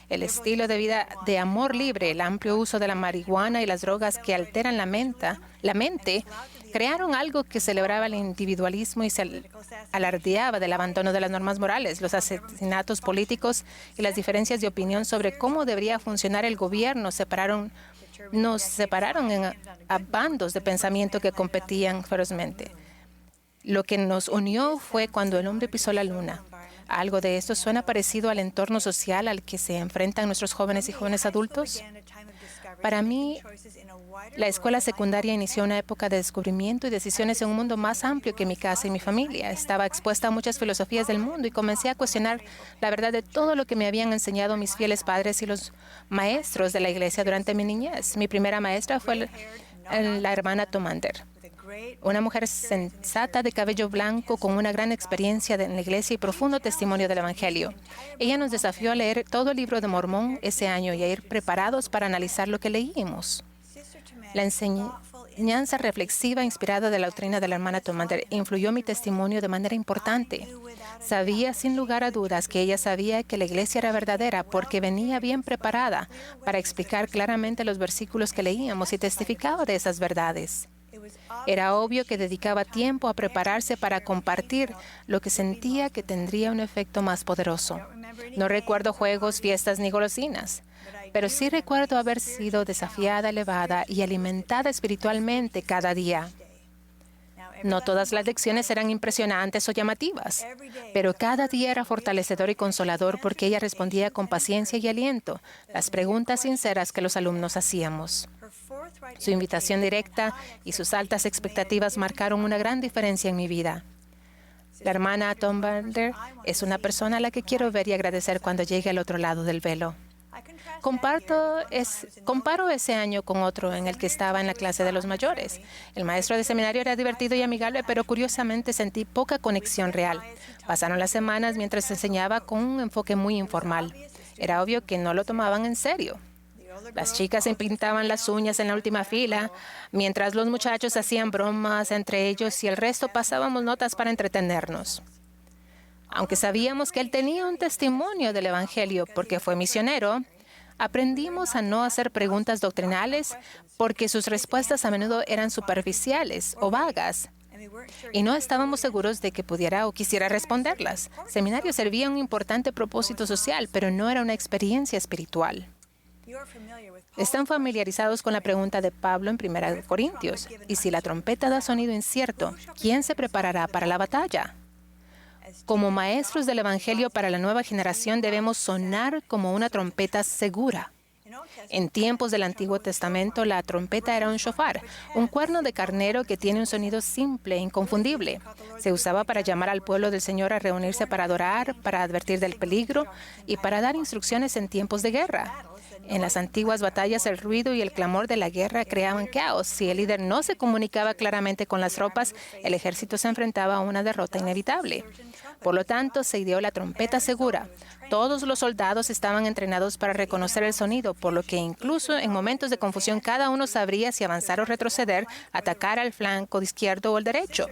El estilo de vida de amor libre, el amplio uso de la marihuana y las drogas que alteran la mente, crearon algo que celebraba el individualismo y se alardeaba del abandono de las normas morales, los asesinatos políticos y las diferencias de opinión sobre cómo debería funcionar el gobierno nos separaron a bandos de pensamiento que competían ferozmente. Lo que nos unió fue cuando el hombre pisó la luna. Algo de esto suena parecido al entorno social al que se enfrentan nuestros jóvenes y jóvenes adultos. Para mí, la escuela secundaria inició una época de descubrimiento y decisiones en un mundo más amplio que mi casa y mi familia. Estaba expuesta a muchas filosofías del mundo y comencé a cuestionar la verdad de todo lo que me habían enseñado mis fieles padres y los maestros de la iglesia durante mi niñez. Mi primera maestra fue la hermana Tomander, una mujer sensata de cabello blanco con una gran experiencia en la iglesia y profundo testimonio del Evangelio. Ella nos desafió a leer todo el libro de Mormón ese año y a ir preparados para analizar lo que leímos. La enseñanza reflexiva inspirada de la doctrina de la hermana Tomander influyó mi testimonio de manera importante. Sabía sin lugar a dudas que ella sabía que la iglesia era verdadera porque venía bien preparada para explicar claramente los versículos que leíamos y testificaba de esas verdades. Era obvio que dedicaba tiempo a prepararse para compartir lo que sentía que tendría un efecto más poderoso. No recuerdo juegos, fiestas ni golosinas, pero sí recuerdo haber sido desafiada, elevada y alimentada espiritualmente cada día. No todas las lecciones eran impresionantes o llamativas, pero cada día era fortalecedor y consolador porque ella respondía con paciencia y aliento las preguntas sinceras que los alumnos hacíamos. Su invitación directa y sus altas expectativas marcaron una gran diferencia en mi vida. La hermana Tomander es una persona a la que quiero ver y agradecer cuando llegue al otro lado del velo. Comparo ese año con otro en el que estaba en la clase de los mayores. El maestro de seminario era divertido y amigable, pero curiosamente sentí poca conexión real. Pasaron las semanas mientras enseñaba con un enfoque muy informal. Era obvio que no lo tomaban en serio. Las chicas se pintaban las uñas en la última fila, mientras los muchachos hacían bromas entre ellos y el resto pasábamos notas para entretenernos. Aunque sabíamos que él tenía un testimonio del Evangelio porque fue misionero, aprendimos a no hacer preguntas doctrinales porque sus respuestas a menudo eran superficiales o vagas y no estábamos seguros de que pudiera o quisiera responderlas. Seminario servía un importante propósito social, pero no era una experiencia espiritual. Están familiarizados con la pregunta de Pablo en 1 Corintios. Y si la trompeta da sonido incierto, ¿quién se preparará para la batalla? Como maestros del Evangelio para la nueva generación debemos sonar como una trompeta segura. En tiempos del Antiguo Testamento, la trompeta era un shofar, un cuerno de carnero que tiene un sonido simple e inconfundible. Se usaba para llamar al pueblo del Señor a reunirse para adorar, para advertir del peligro y para dar instrucciones en tiempos de guerra. En las antiguas batallas, el ruido y el clamor de la guerra creaban caos. Si el líder no se comunicaba claramente con las tropas, el ejército se enfrentaba a una derrota inevitable. Por lo tanto, se ideó la trompeta segura. Todos los soldados estaban entrenados para reconocer el sonido, por lo que incluso en momentos de confusión cada uno sabría si avanzar o retroceder, atacar al flanco izquierdo o el derecho.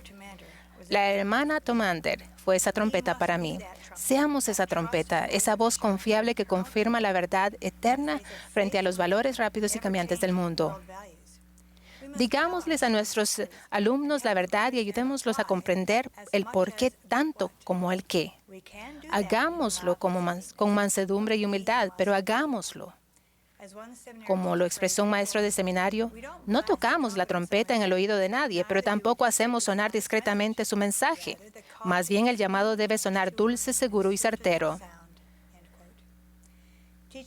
La hermana Tomander fue esa trompeta para mí. Seamos esa trompeta, esa voz confiable que confirma la verdad eterna frente a los valores rápidos y cambiantes del mundo. Digámosles a nuestros alumnos la verdad y ayudémoslos a comprender el por qué tanto como el qué. Hagámoslo con mansedumbre y humildad, pero hagámoslo. Como lo expresó un maestro de seminario, no tocamos la trompeta en el oído de nadie, pero tampoco hacemos sonar discretamente su mensaje. Más bien el llamado debe sonar dulce, seguro y certero.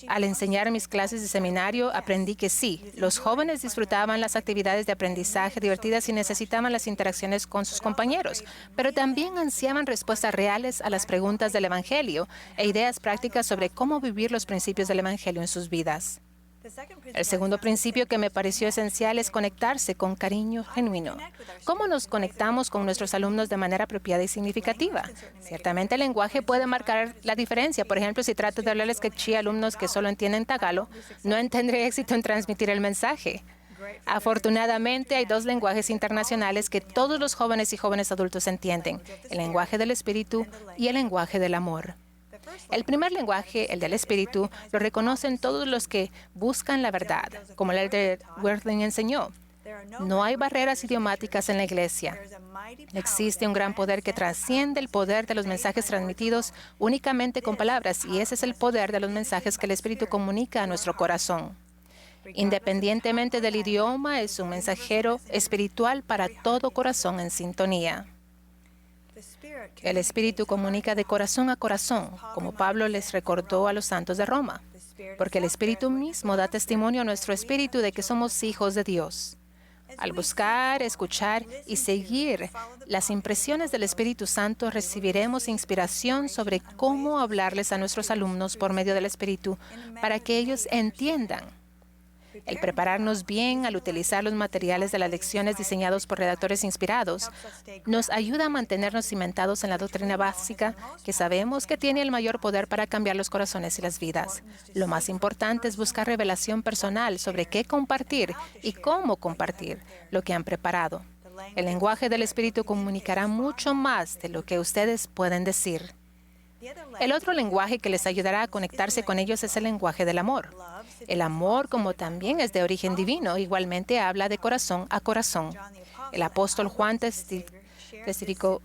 Al enseñar mis clases de seminario, aprendí que sí, los jóvenes disfrutaban las actividades de aprendizaje divertidas y necesitaban las interacciones con sus compañeros, pero también ansiaban respuestas reales a las preguntas del Evangelio e ideas prácticas sobre cómo vivir los principios del Evangelio en sus vidas. El segundo principio que me pareció esencial es conectarse con cariño genuino. ¿Cómo nos conectamos con nuestros alumnos de manera apropiada y significativa? Ciertamente el lenguaje puede marcar la diferencia. Por ejemplo, si trato de hablarles quechí a alumnos que solo entienden tagalo, no tendré éxito en transmitir el mensaje. Afortunadamente, hay dos lenguajes internacionales que todos los jóvenes y jóvenes adultos entienden: el lenguaje del espíritu y el lenguaje del amor. El primer lenguaje, el del espíritu, lo reconocen todos los que buscan la verdad, como el elder Worthing enseñó. No hay barreras idiomáticas en la iglesia. Existe un gran poder que trasciende el poder de los mensajes transmitidos únicamente con palabras, y ese es el poder de los mensajes que el Espíritu comunica a nuestro corazón. Independientemente del idioma, es un mensajero espiritual para todo corazón en sintonía. El Espíritu comunica de corazón a corazón, como Pablo les recordó a los santos de Roma, porque el Espíritu mismo da testimonio a nuestro espíritu de que somos hijos de Dios. Al buscar, escuchar y seguir las impresiones del Espíritu Santo, recibiremos inspiración sobre cómo hablarles a nuestros alumnos por medio del Espíritu para que ellos entiendan. El prepararnos bien al utilizar los materiales de las lecciones diseñados por redactores inspirados nos ayuda a mantenernos cimentados en la doctrina básica que sabemos que tiene el mayor poder para cambiar los corazones y las vidas. Lo más importante es buscar revelación personal sobre qué compartir y cómo compartir lo que han preparado. El lenguaje del Espíritu comunicará mucho más de lo que ustedes pueden decir. El otro lenguaje que les ayudará a conectarse con ellos es el lenguaje del amor. El amor, como también es de origen divino, igualmente habla de corazón a corazón. El apóstol Juan, testigo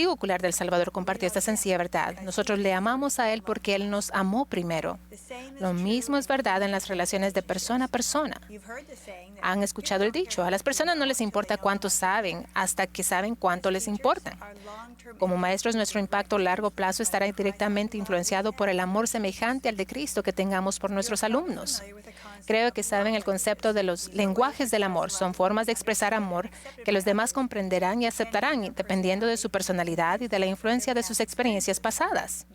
ocular del Salvador, compartió esta sencilla verdad. Nosotros le amamos a Él porque Él nos amó primero. Lo mismo es verdad en las relaciones de persona a persona. Han escuchado el dicho, a las personas no les importa cuánto saben hasta que saben cuánto les importan. Como maestros, nuestro impacto a largo plazo estará directamente influenciado por el amor semejante al de Cristo que tengamos por nuestros alumnos. Creo que saben el concepto de los lenguajes del amor. Son formas de expresar amor que los demás comprenderán y aceptarán dependiendo de su personalidad y de la influencia de sus experiencias pasadas.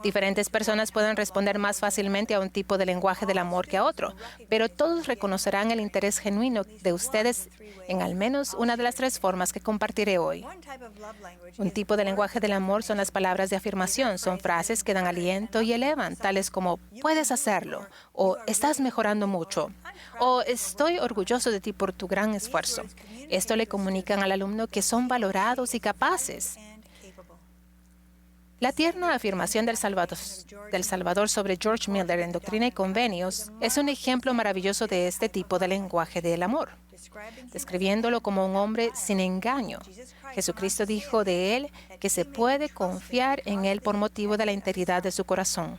Diferentes personas pueden responder más fácilmente a un tipo de lenguaje del amor que a otro, pero todos reconocerán el interés genuino de ustedes en al menos una de las tres formas que compartiré hoy. Un tipo de lenguaje del amor son las palabras de afirmación. Son frases que dan aliento y elevan, tales como «puedes hacerlo» o «estás mejorando mucho» o «estoy orgulloso de ti por tu gran esfuerzo». Esto le comunican al alumno que son valorados y capaces. La tierna afirmación del Salvador sobre George Miller en Doctrina y Convenios es un ejemplo maravilloso de este tipo de lenguaje del amor. Describiéndolo como un hombre sin engaño, Jesucristo dijo de él que se puede confiar en él por motivo de la integridad de su corazón.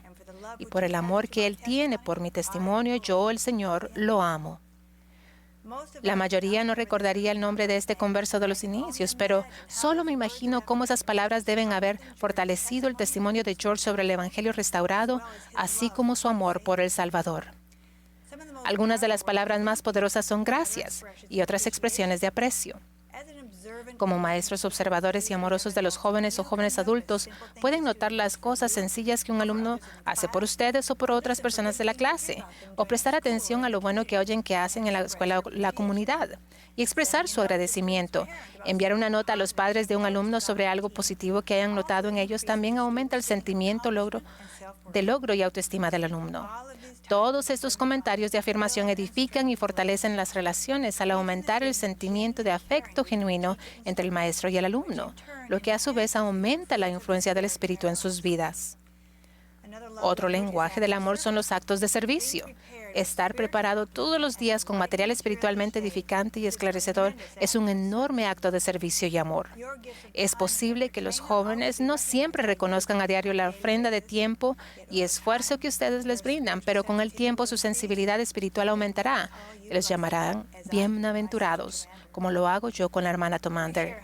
Y por el amor que él tiene por mi testimonio, yo, el Señor, lo amo. La mayoría no recordaría el nombre de este converso de los inicios, pero solo me imagino cómo esas palabras deben haber fortalecido el testimonio de George sobre el Evangelio restaurado, así como su amor por el Salvador. Algunas de las palabras más poderosas son gracias y otras expresiones de aprecio. Como maestros observadores y amorosos de los jóvenes o jóvenes adultos, pueden notar las cosas sencillas que un alumno hace por ustedes o por otras personas de la clase, o prestar atención a lo bueno que oyen que hacen en la escuela o la comunidad, y expresar su agradecimiento. Enviar una nota a los padres de un alumno sobre algo positivo que hayan notado en ellos también aumenta el sentimiento de logro y autoestima del alumno. Todos estos comentarios de afirmación edifican y fortalecen las relaciones al aumentar el sentimiento de afecto genuino entre el maestro y el alumno, lo que a su vez aumenta la influencia del Espíritu en sus vidas. Otro lenguaje del amor son los actos de servicio. Estar preparado todos los días con material espiritualmente edificante y esclarecedor es un enorme acto de servicio y amor. Es posible que los jóvenes no siempre reconozcan a diario la ofrenda de tiempo y esfuerzo que ustedes les brindan, pero con el tiempo su sensibilidad espiritual aumentará y los llamarán bienaventurados, como lo hago yo con la hermana Tomander.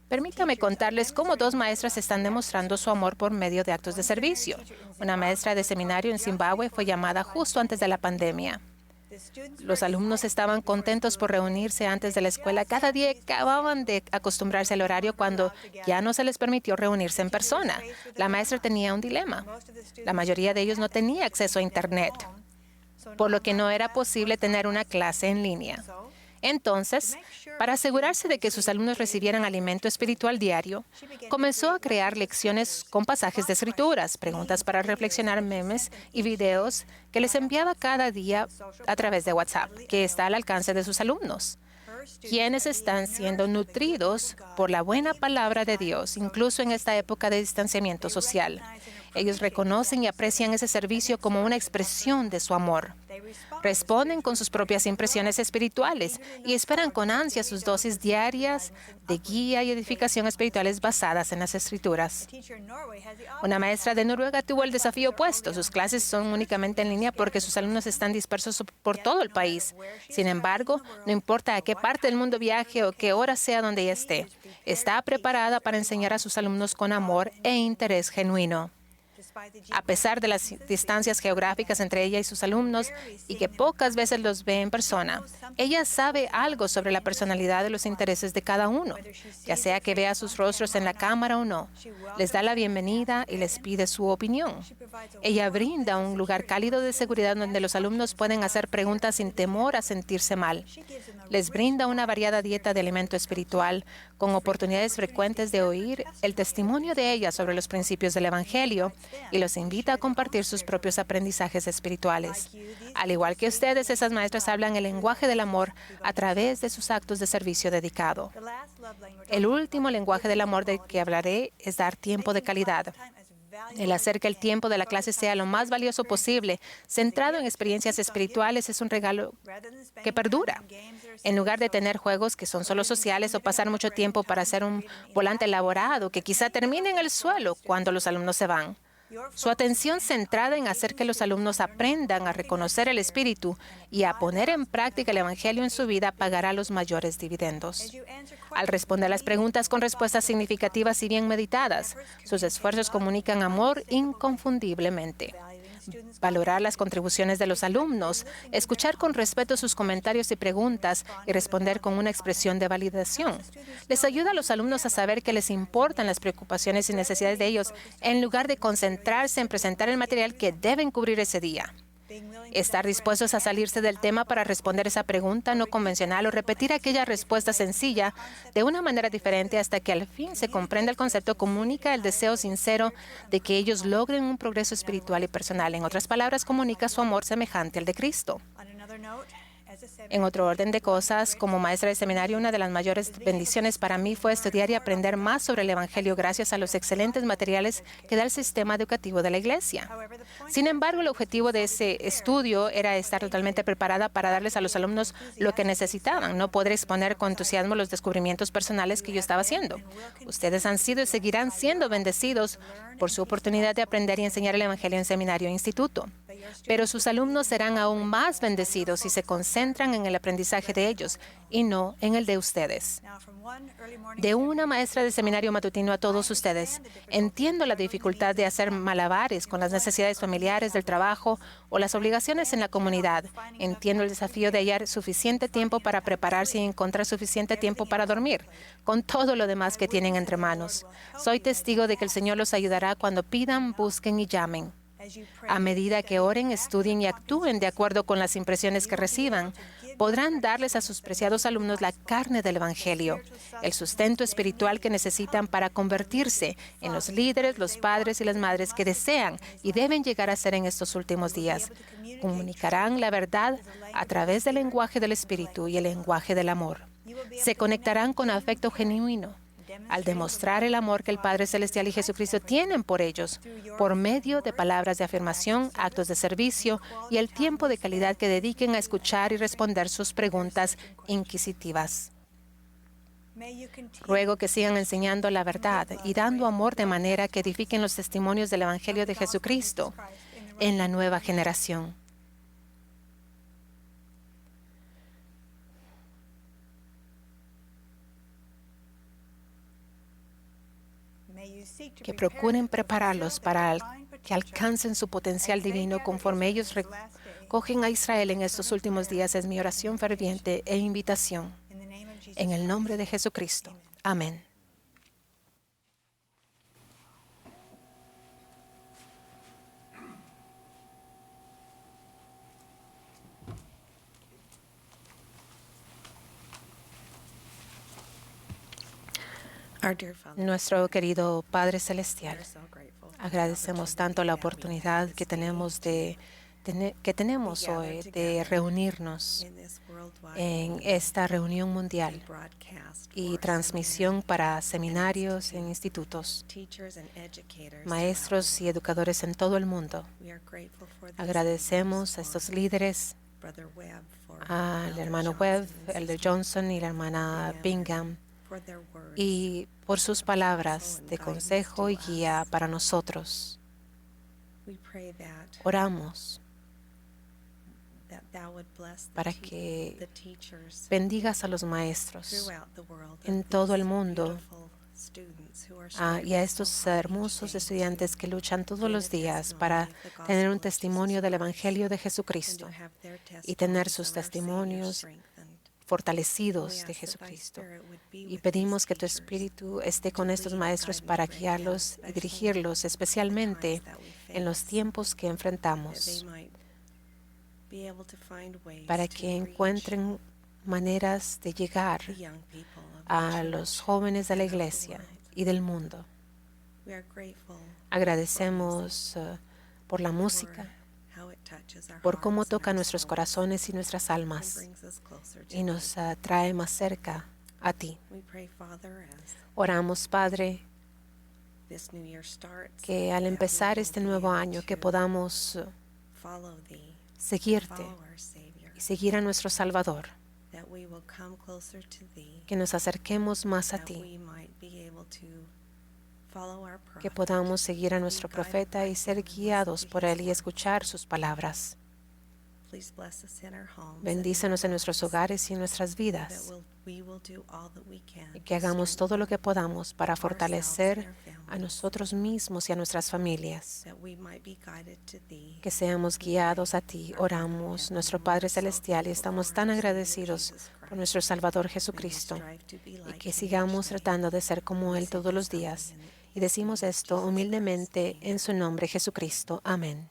Permítame contarles cómo dos maestras están demostrando su amor por medio de actos de servicio. Una maestra de seminario en Zimbabue fue llamada justo antes de la pandemia. Los alumnos estaban contentos por reunirse antes de la escuela. Cada día acababan de acostumbrarse al horario cuando ya no se les permitió reunirse en persona. La maestra tenía un dilema. La mayoría de ellos no tenía acceso a Internet, por lo que no era posible tener una clase en línea. Entonces, para asegurarse de que sus alumnos recibieran alimento espiritual diario, comenzó a crear lecciones con pasajes de escrituras, preguntas para reflexionar, memes y videos que les enviaba cada día a través de WhatsApp, que está al alcance de sus alumnos, quienes están siendo nutridos por la buena palabra de Dios, incluso en esta época de distanciamiento social. Ellos reconocen y aprecian ese servicio como una expresión de su amor. Responden con sus propias impresiones espirituales y esperan con ansia sus dosis diarias de guía y edificación espirituales basadas en las Escrituras. Una maestra de Noruega tuvo el desafío opuesto. Sus clases son únicamente en línea porque sus alumnos están dispersos por todo el país. Sin embargo, no importa a qué parte del mundo viaje o qué hora sea donde ella esté, está preparada para enseñar a sus alumnos con amor e interés genuino. A pesar de las distancias geográficas entre ella y sus alumnos y que pocas veces los ve en persona, ella sabe algo sobre la personalidad y los intereses de cada uno, ya sea que vea sus rostros en la cámara o no. Les da la bienvenida y les pide su opinión. Ella brinda un lugar cálido de seguridad donde los alumnos pueden hacer preguntas sin temor a sentirse mal. Les brinda una variada dieta de alimento espiritual, con oportunidades frecuentes de oír el testimonio de ella sobre los principios del Evangelio y los invita a compartir sus propios aprendizajes espirituales. Al igual que ustedes, esas maestras hablan el lenguaje del amor a través de sus actos de servicio dedicado. El último lenguaje del amor del que hablaré es dar tiempo de calidad. El hacer que el tiempo de la clase sea lo más valioso posible, centrado en experiencias espirituales, es un regalo que perdura. En lugar de tener juegos que son solo sociales o pasar mucho tiempo para hacer un volante elaborado que quizá termine en el suelo cuando los alumnos se van. Su atención centrada en hacer que los alumnos aprendan a reconocer el Espíritu y a poner en práctica el Evangelio en su vida pagará los mayores dividendos. Al responder las preguntas con respuestas significativas y bien meditadas, sus esfuerzos comunican amor inconfundiblemente. Valorar las contribuciones de los alumnos, escuchar con respeto sus comentarios y preguntas y responder con una expresión de validación. Les ayuda a los alumnos a saber que les importan las preocupaciones y necesidades de ellos en lugar de concentrarse en presentar el material que deben cubrir ese día. Estar dispuestos a salirse del tema para responder esa pregunta no convencional o repetir aquella respuesta sencilla de una manera diferente hasta que al fin se comprenda el concepto comunica el deseo sincero de que ellos logren un progreso espiritual y personal. En otras palabras, comunica su amor semejante al de Cristo. En otro orden de cosas, como maestra de seminario, una de las mayores bendiciones para mí fue estudiar y aprender más sobre el Evangelio gracias a los excelentes materiales que da el sistema educativo de la Iglesia. Sin embargo, el objetivo de ese estudio era estar totalmente preparada para darles a los alumnos lo que necesitaban, no poder exponer con entusiasmo los descubrimientos personales que yo estaba haciendo. Ustedes han sido y seguirán siendo bendecidos por su oportunidad de aprender y enseñar el Evangelio en seminario e instituto. Pero sus alumnos serán aún más bendecidos si se concentran en el aprendizaje de ellos y no en el de ustedes. De una maestra de seminario matutino a todos ustedes, entiendo la dificultad de hacer malabares con las necesidades familiares del trabajo o las obligaciones en la comunidad. Entiendo el desafío de hallar suficiente tiempo para prepararse y encontrar suficiente tiempo para dormir, con todo lo demás que tienen entre manos. Soy testigo de que el Señor los ayudará cuando pidan, busquen y llamen. A medida que oren, estudien y actúen de acuerdo con las impresiones que reciban, podrán darles a sus preciados alumnos la carne del Evangelio, el sustento espiritual que necesitan para convertirse en los líderes, los padres y las madres que desean y deben llegar a ser en estos últimos días. Comunicarán la verdad a través del lenguaje del Espíritu y el lenguaje del amor. Se conectarán con afecto genuino al demostrar el amor que el Padre Celestial y Jesucristo tienen por ellos, por medio de palabras de afirmación, actos de servicio y el tiempo de calidad que dediquen a escuchar y responder sus preguntas inquisitivas. Ruego que sigan enseñando la verdad y dando amor de manera que edifiquen los testimonios del Evangelio de Jesucristo en la nueva generación. Que procuren prepararlos para que alcancen su potencial divino conforme ellos recogen a Israel en estos últimos días. Es mi oración ferviente e invitación. En el nombre de Jesucristo. Amén. Nuestro querido Padre Celestial, agradecemos tanto la oportunidad que tenemos hoy de reunirnos en esta reunión mundial y transmisión para seminarios e institutos, maestros y educadores en todo el mundo. Agradecemos a estos líderes, al hermano Webb, el de Johnson y la hermana Bingham, y por sus palabras de consejo y guía para nosotros. Oramos para que bendigas a los maestros en todo el mundo y a estos hermosos estudiantes que luchan todos los días para tener un testimonio del Evangelio de Jesucristo y tener sus testimonios fortalecidos de Jesucristo. Y pedimos que tu Espíritu esté con estos maestros para guiarlos y dirigirlos, especialmente en los tiempos que enfrentamos, para que encuentren maneras de llegar a los jóvenes de la iglesia y del mundo. Agradecemos por la música, por cómo toca nuestros corazones y nuestras almas y nos trae más cerca a ti. Oramos, Padre, que al empezar este nuevo año que podamos seguirte y seguir a nuestro Salvador, que nos acerquemos más a ti, que podamos seguir a nuestro profeta y ser guiados por él y escuchar sus palabras. Bendícenos en nuestros hogares y en nuestras vidas, y que hagamos todo lo que podamos para fortalecer a nosotros mismos y a nuestras familias, que seamos guiados a ti. Oramos, nuestro Padre Celestial, y estamos tan agradecidos por nuestro Salvador Jesucristo, y que sigamos tratando de ser como Él todos los días. Y decimos esto humildemente en su nombre, Jesucristo. Amén.